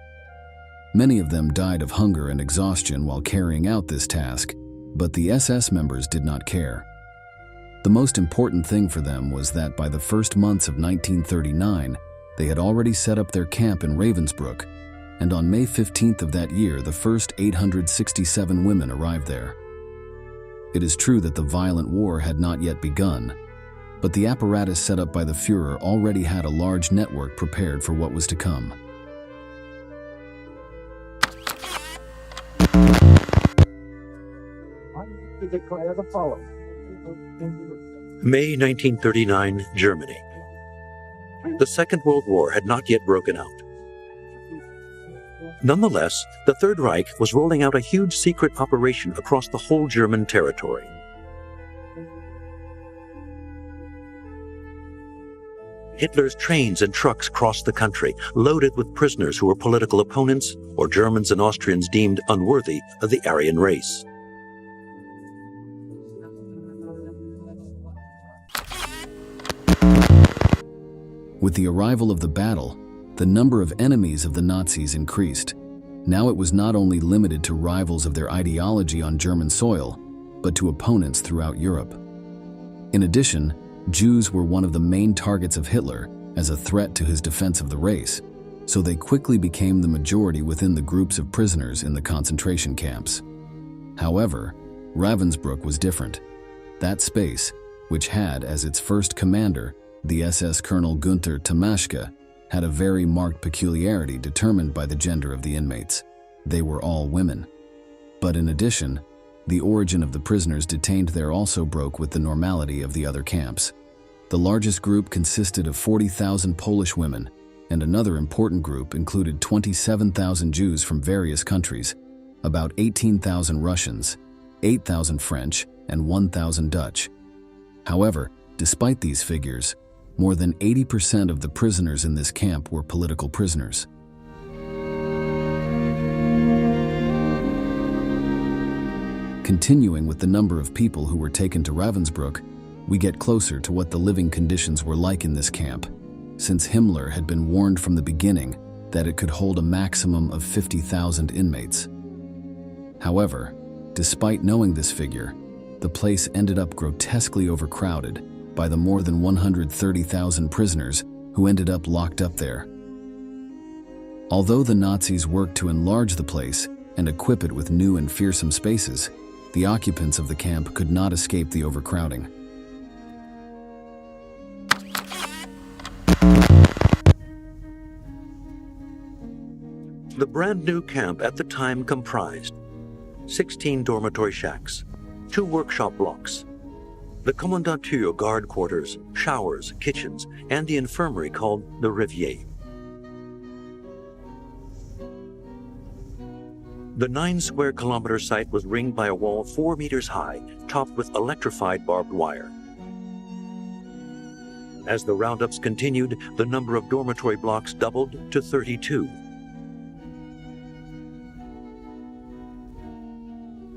Many of them died of hunger and exhaustion while carrying out this task, but the SS members did not care. The most important thing for them was that by the first months of 1939, they had already set up their camp in Ravensbrück, and on May 15th of that year, the first 867 women arrived there. It is true that the violent war had not yet begun, but the apparatus set up by the Führer already had a large network prepared for what was to come. May 1939, Germany. The Second World War had not yet broken out. Nonetheless, the Third Reich was rolling out a huge secret operation across the whole German territory. Hitler's trains and trucks crossed the country, loaded with prisoners who were political opponents or Germans and Austrians deemed unworthy of the Aryan race. With the arrival of the battle, the number of enemies of the Nazis increased. Now it was not only limited to rivals of their ideology on German soil, but to opponents throughout Europe. In addition, Jews were one of the main targets of Hitler as a threat to his defense of the race, so they quickly became the majority within the groups of prisoners in the concentration camps. However, Ravensbrück was different. That space, which had as its first commander the SS Colonel Günther Tomaszka, had a very marked peculiarity determined by the gender of the inmates. They were all women. But in addition, the origin of the prisoners detained there also broke with the normality of the other camps. The largest group consisted of 40,000 Polish women, and another important group included 27,000 Jews from various countries, about 18,000 Russians, 8,000 French, and 1,000 Dutch. However, despite these figures, more than 80% of the prisoners in this camp were political prisoners. Continuing with the number of people who were taken to Ravensbrück, we get closer to what the living conditions were like in this camp, since Himmler had been warned from the beginning that it could hold a maximum of 50,000 inmates. However, despite knowing this figure, the place ended up grotesquely overcrowded by the more than 130,000 prisoners who ended up locked up there. Although the Nazis worked to enlarge the place and equip it with new and fearsome spaces, the occupants of the camp could not escape the overcrowding. The brand new camp at the time comprised 16 dormitory shacks, 2 workshop blocks, the Kommandantur guard quarters, showers, kitchens, and the infirmary called the WWII. The 9 square kilometer site was ringed by a wall 4 meters high, topped with electrified barbed wire. As the roundups continued, the number of dormitory blocks doubled to 32.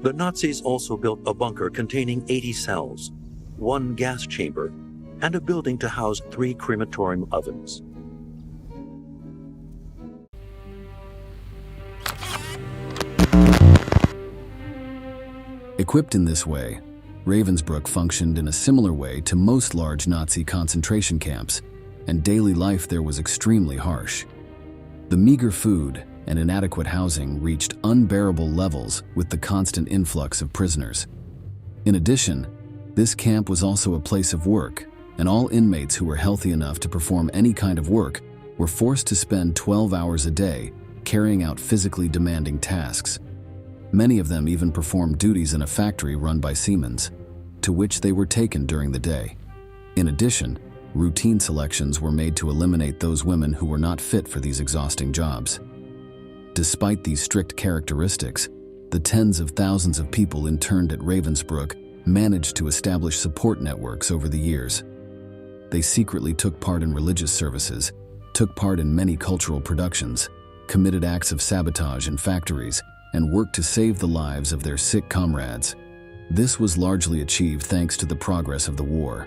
The Nazis also built a bunker containing 80 cells, 1 gas chamber, and a building to house 3 crematorium ovens. Equipped in this way, Ravensbrück functioned in a similar way to most large Nazi concentration camps, and daily life there was extremely harsh. The meager food and inadequate housing reached unbearable levels with the constant influx of prisoners. In addition, this camp was also a place of work, and all inmates who were healthy enough to perform any kind of work were forced to spend 12 hours a day carrying out physically demanding tasks. Many of them even performed duties in a factory run by Siemens, to which they were taken during the day. In addition, routine selections were made to eliminate those women who were not fit for these exhausting jobs. Despite these strict characteristics, the tens of thousands of people interned at Ravensbrück managed to establish support networks over the years. They secretly took part in religious services, took part in many cultural productions, committed acts of sabotage in factories, and worked to save the lives of their sick comrades. This was largely achieved thanks to the progress of the war.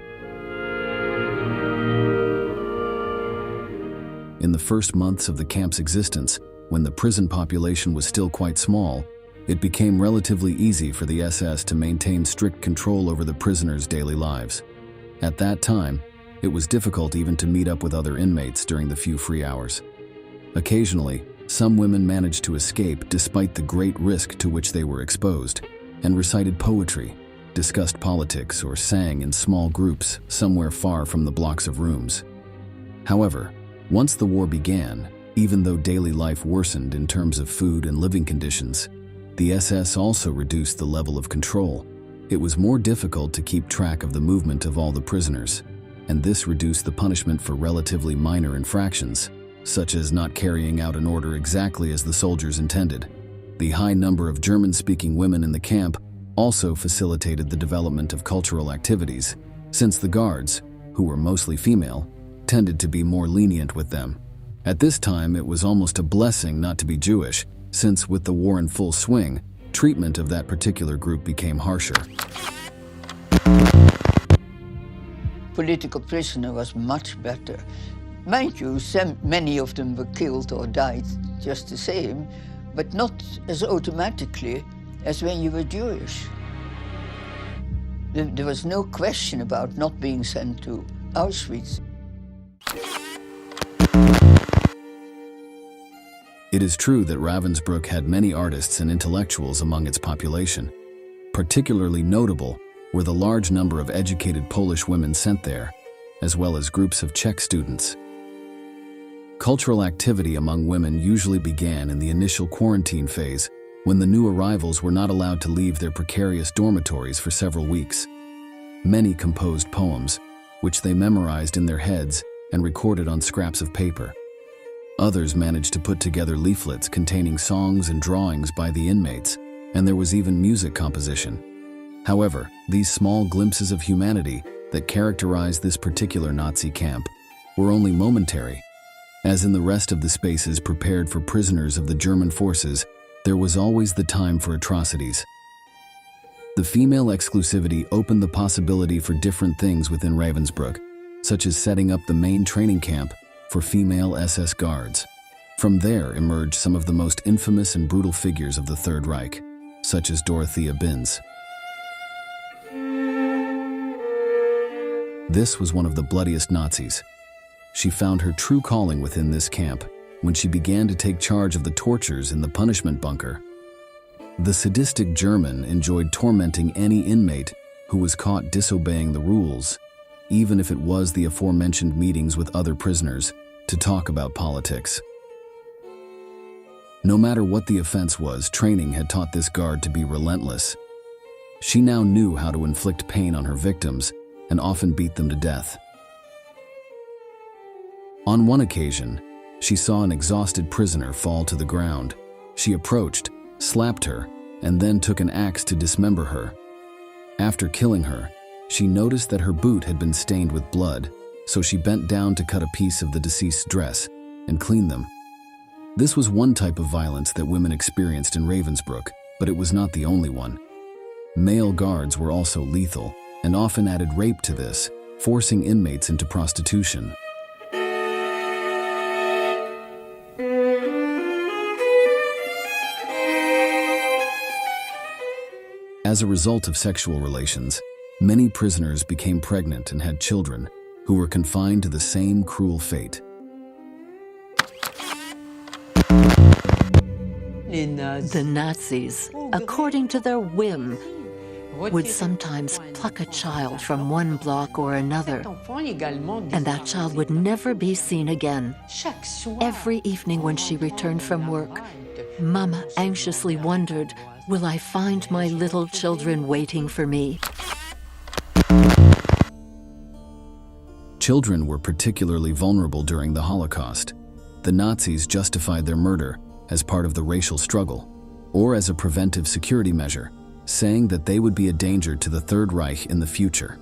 In the first months of the camp's existence, when the prison population was still quite small, it became relatively easy for the SS to maintain strict control over the prisoners' daily lives. At that time, it was difficult even to meet up with other inmates during the few free hours. Occasionally, some women managed to escape despite the great risk to which they were exposed, and recited poetry, discussed politics, or sang in small groups somewhere far from the blocks of rooms. However, once the war began, even though daily life worsened in terms of food and living conditions, the SS also reduced the level of control. It was more difficult to keep track of the movement of all the prisoners, and this reduced the punishment for relatively minor infractions, such as not carrying out an order exactly as the soldiers intended. The high number of German-speaking women in the camp also facilitated the development of cultural activities, since the guards, who were mostly female, tended to be more lenient with them. At this time, it was almost a blessing not to be Jewish, since with the war in full swing, treatment of that particular group became harsher. Political prisoner was much better. Mind you, many of them were killed or died just the same, but not as automatically as when you were Jewish. There was no question about not being sent to Auschwitz. It is true that Ravensbrück had many artists and intellectuals among its population. Particularly notable were the large number of educated Polish women sent there, as well as groups of Czech students. Cultural activity among women usually began in the initial quarantine phase, when the new arrivals were not allowed to leave their precarious dormitories for several weeks. Many composed poems, which they memorized in their heads and recorded on scraps of paper. Others managed to put together leaflets containing songs and drawings by the inmates, and there was even music composition. However, these small glimpses of humanity that characterized this particular Nazi camp were only momentary. As in the rest of the spaces prepared for prisoners of the German forces, there was always the time for atrocities. The female exclusivity opened the possibility for different things within Ravensbrück, such as setting up the main training camp for female SS guards. From there emerged some of the most infamous and brutal figures of the Third Reich, such as Dorothea Binz. This was one of the bloodiest Nazis. She found her true calling within this camp when she began to take charge of the tortures in the punishment bunker. The sadistic German enjoyed tormenting any inmate who was caught disobeying the rules, even if it was the aforementioned meetings with other prisoners to talk about politics. No matter what the offense was, training had taught this guard to be relentless. She now knew how to inflict pain on her victims and often beat them to death. On one occasion, she saw an exhausted prisoner fall to the ground. She approached, slapped her, and then took an axe to dismember her. After killing her, she noticed that her boot had been stained with blood, so she bent down to cut a piece of the deceased's dress and clean them. This was one type of violence that women experienced in Ravensbrück, but it was not the only one. Male guards were also lethal and often added rape to this, forcing inmates into prostitution. As a result of sexual relations, many prisoners became pregnant and had children who were confined to the same cruel fate. The Nazis, according to their whim, would sometimes pluck a child from one block or another, and that child would never be seen again. Every evening when she returned from work, Mama anxiously wondered, "Will I find my little children waiting for me?" Children were particularly vulnerable during the Holocaust. The Nazis justified their murder as part of the racial struggle, or as a preventive security measure, saying that they would be a danger to the Third Reich in the future.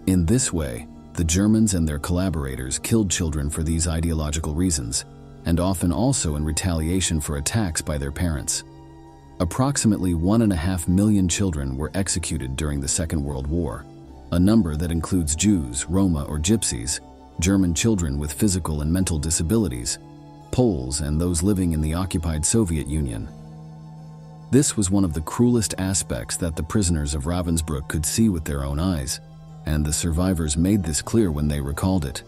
In this way, the Germans and their collaborators killed children for these ideological reasons, and often also in retaliation for attacks by their parents. Approximately 1.5 million children were executed during the Second World War, a number that includes Jews, Roma or Gypsies, German children with physical and mental disabilities, Poles, and those living in the occupied Soviet Union. This was one of the cruelest aspects that the prisoners of Ravensbrück could see with their own eyes, and the survivors made this clear when they recalled it.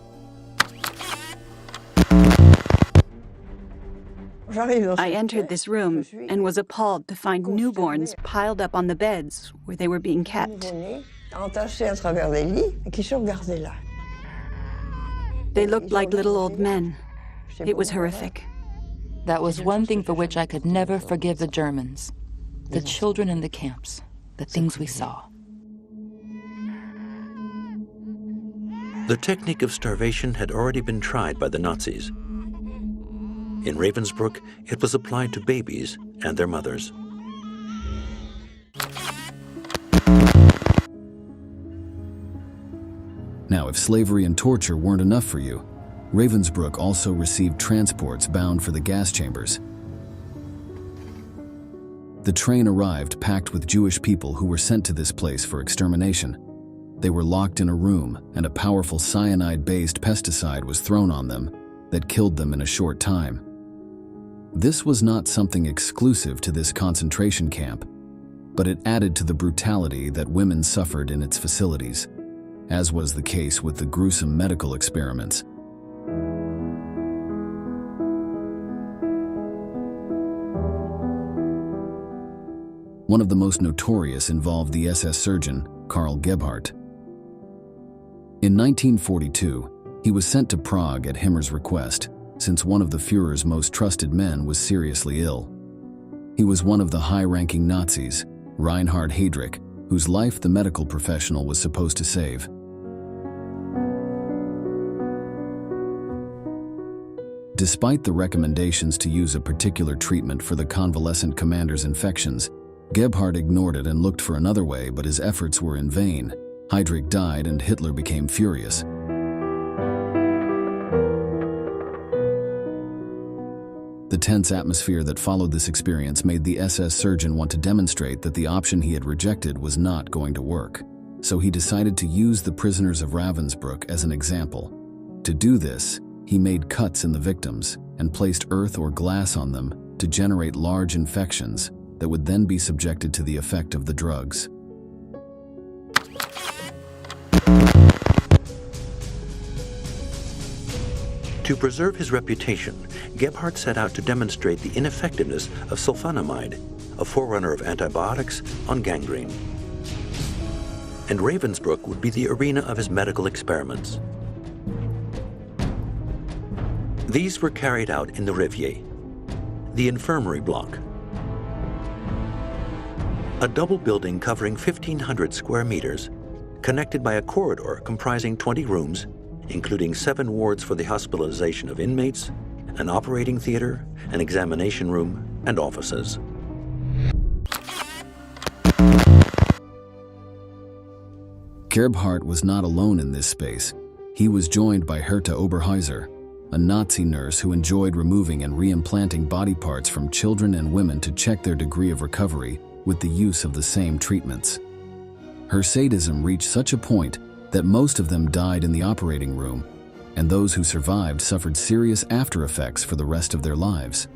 I entered this room and was appalled to find newborns piled up on the beds where they were being kept. They looked like little old men. It was horrific. That was one thing for which I could never forgive the Germans. The children in the camps, the things we saw. The technique of starvation had already been tried by the Nazis. In Ravensbrück, it was applied to babies and their mothers. Now, if slavery and torture weren't enough for you, Ravensbrück also received transports bound for the gas chambers. The train arrived packed with Jewish people who were sent to this place for extermination. They were locked in a room, and a powerful cyanide-based pesticide was thrown on them that killed them in a short time. This was not something exclusive to this concentration camp, but it added to the brutality that women suffered in its facilities, as was the case with the gruesome medical experiments. One of the most notorious involved the SS surgeon, Karl Gebhardt. In 1942, he was sent to Prague at Himmler's request since one of the Führer's most trusted men was seriously ill. He was one of the high-ranking Nazis, Reinhard Heydrich, whose life the medical professional was supposed to save. Despite the recommendations to use a particular treatment for the convalescent commander's infections, Gebhardt ignored it and looked for another way, but his efforts were in vain. Heydrich died and Hitler became furious. The tense atmosphere that followed this experience made the SS surgeon want to demonstrate that the option he had rejected was not going to work. So he decided to use the prisoners of Ravensbrück as an example. To do this, he made cuts in the victims and placed earth or glass on them to generate large infections that would then be subjected to the effect of the drugs. To preserve his reputation, Gebhardt set out to demonstrate the ineffectiveness of sulfonamide, a forerunner of antibiotics, on gangrene. And Ravensbrück would be the arena of his medical experiments. These were carried out in the Revier, the infirmary block, a double building covering 1,500 square meters, connected by a corridor comprising 20 rooms, including 7 wards for the hospitalization of inmates, an operating theater, an examination room, and offices. Gebhardt was not alone in this space. He was joined by Herta Oberhäuser, a Nazi nurse who enjoyed removing and reimplanting body parts from children and women to check their degree of recovery with the use of the same treatments. Her sadism reached such a point that most of them died in the operating room, and those who survived suffered serious after effects for the rest of their lives.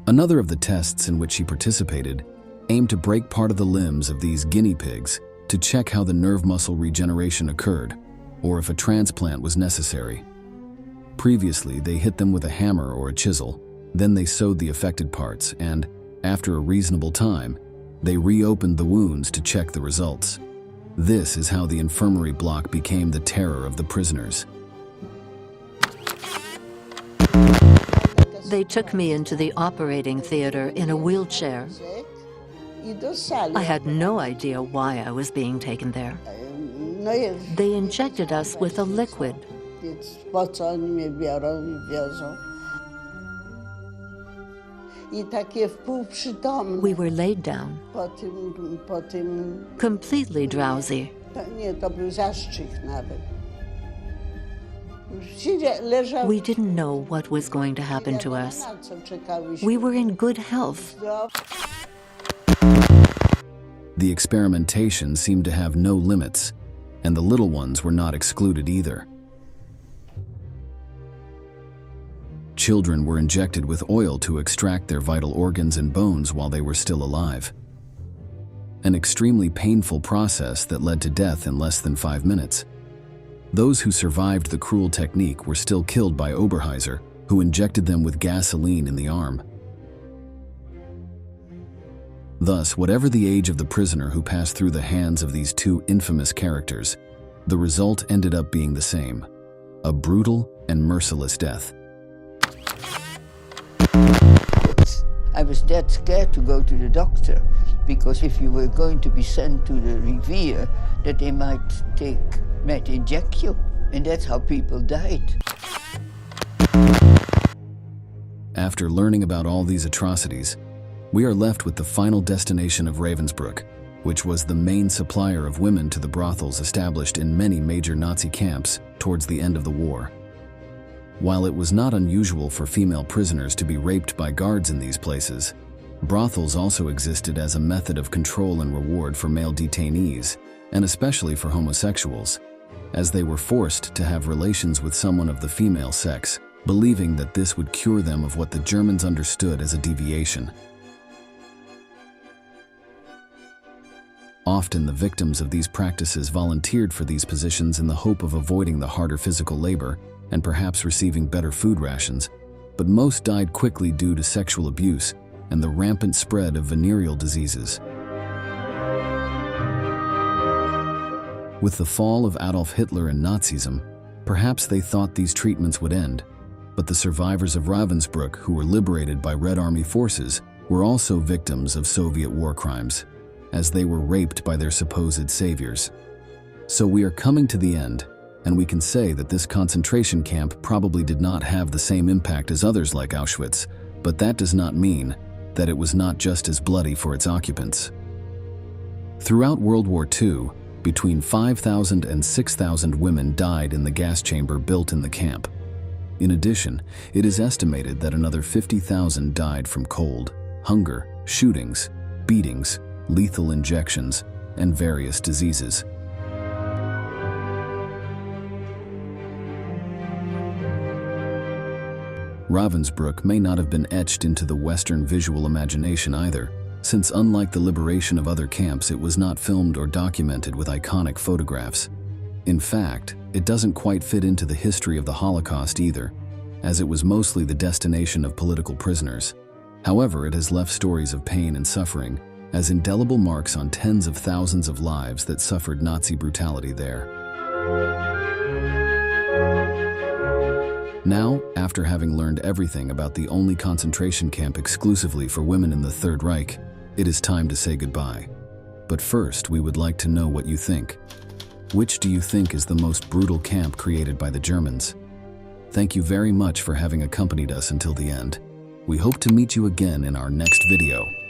Another of the tests in which she participated aimed to break part of the limbs of these guinea pigs to check how the nerve muscle regeneration occurred, or if a transplant was necessary. Previously, they hit them with a hammer or a chisel, then they sewed the affected parts, and, after a reasonable time, they reopened the wounds to check the results. This is how the infirmary block became the terror of the prisoners. They took me into the operating theater in a wheelchair. I had no idea why I was being taken there. They injected us with a liquid. We were laid down, completely drowsy. We didn't know what was going to happen to us. We were in good health. The experimentation seemed to have no limits, and the little ones were not excluded either. Children were injected with oil to extract their vital organs and bones while they were still alive. An extremely painful process that led to death in less than 5 minutes. Those who survived the cruel technique were still killed by Oberhäuser, who injected them with gasoline in the arm. Thus, whatever the age of the prisoner who passed through the hands of these two infamous characters, the result ended up being the same: a brutal and merciless death. I was that scared to go to the doctor, because if you were going to be sent to the Revier, that they might inject you, and that's how people died. After learning about all these atrocities, we are left with the final destination of Ravensbrück, which was the main supplier of women to the brothels established in many major Nazi camps towards the end of the war. While it was not unusual for female prisoners to be raped by guards in these places, brothels also existed as a method of control and reward for male detainees, and especially for homosexuals, as they were forced to have relations with someone of the female sex, believing that this would cure them of what the Germans understood as a deviation. Often the victims of these practices volunteered for these positions in the hope of avoiding the harder physical labor and perhaps receiving better food rations, but most died quickly due to sexual abuse and the rampant spread of venereal diseases. With the fall of Adolf Hitler and Nazism, perhaps they thought these treatments would end, But the survivors of Ravensbrück who were liberated by Red Army forces were also victims of Soviet war crimes, as they were raped by their supposed saviors. So we are coming to the end, and we can say that this concentration camp probably did not have the same impact as others like Auschwitz, but that does not mean that it was not just as bloody for its occupants. Throughout World War II, between 5,000 and 6,000 women died in the gas chamber built in the camp. In addition, it is estimated that another 50,000 died from cold, hunger, shootings, beatings, lethal injections, and various diseases. Ravensbrück may not have been etched into the Western visual imagination either, since unlike the liberation of other camps, it was not filmed or documented with iconic photographs. In fact, it doesn't quite fit into the history of the Holocaust either, as it was mostly the destination of political prisoners. However, it has left stories of pain and suffering, as indelible marks on tens of thousands of lives that suffered Nazi brutality there. Now, after having learned everything about the only concentration camp exclusively for women in the Third Reich, it is time to say goodbye. But first, we would like to know what you think. Which do you think is the most brutal camp created by the Germans? Thank you very much for having accompanied us until the end. We hope to meet you again in our next video.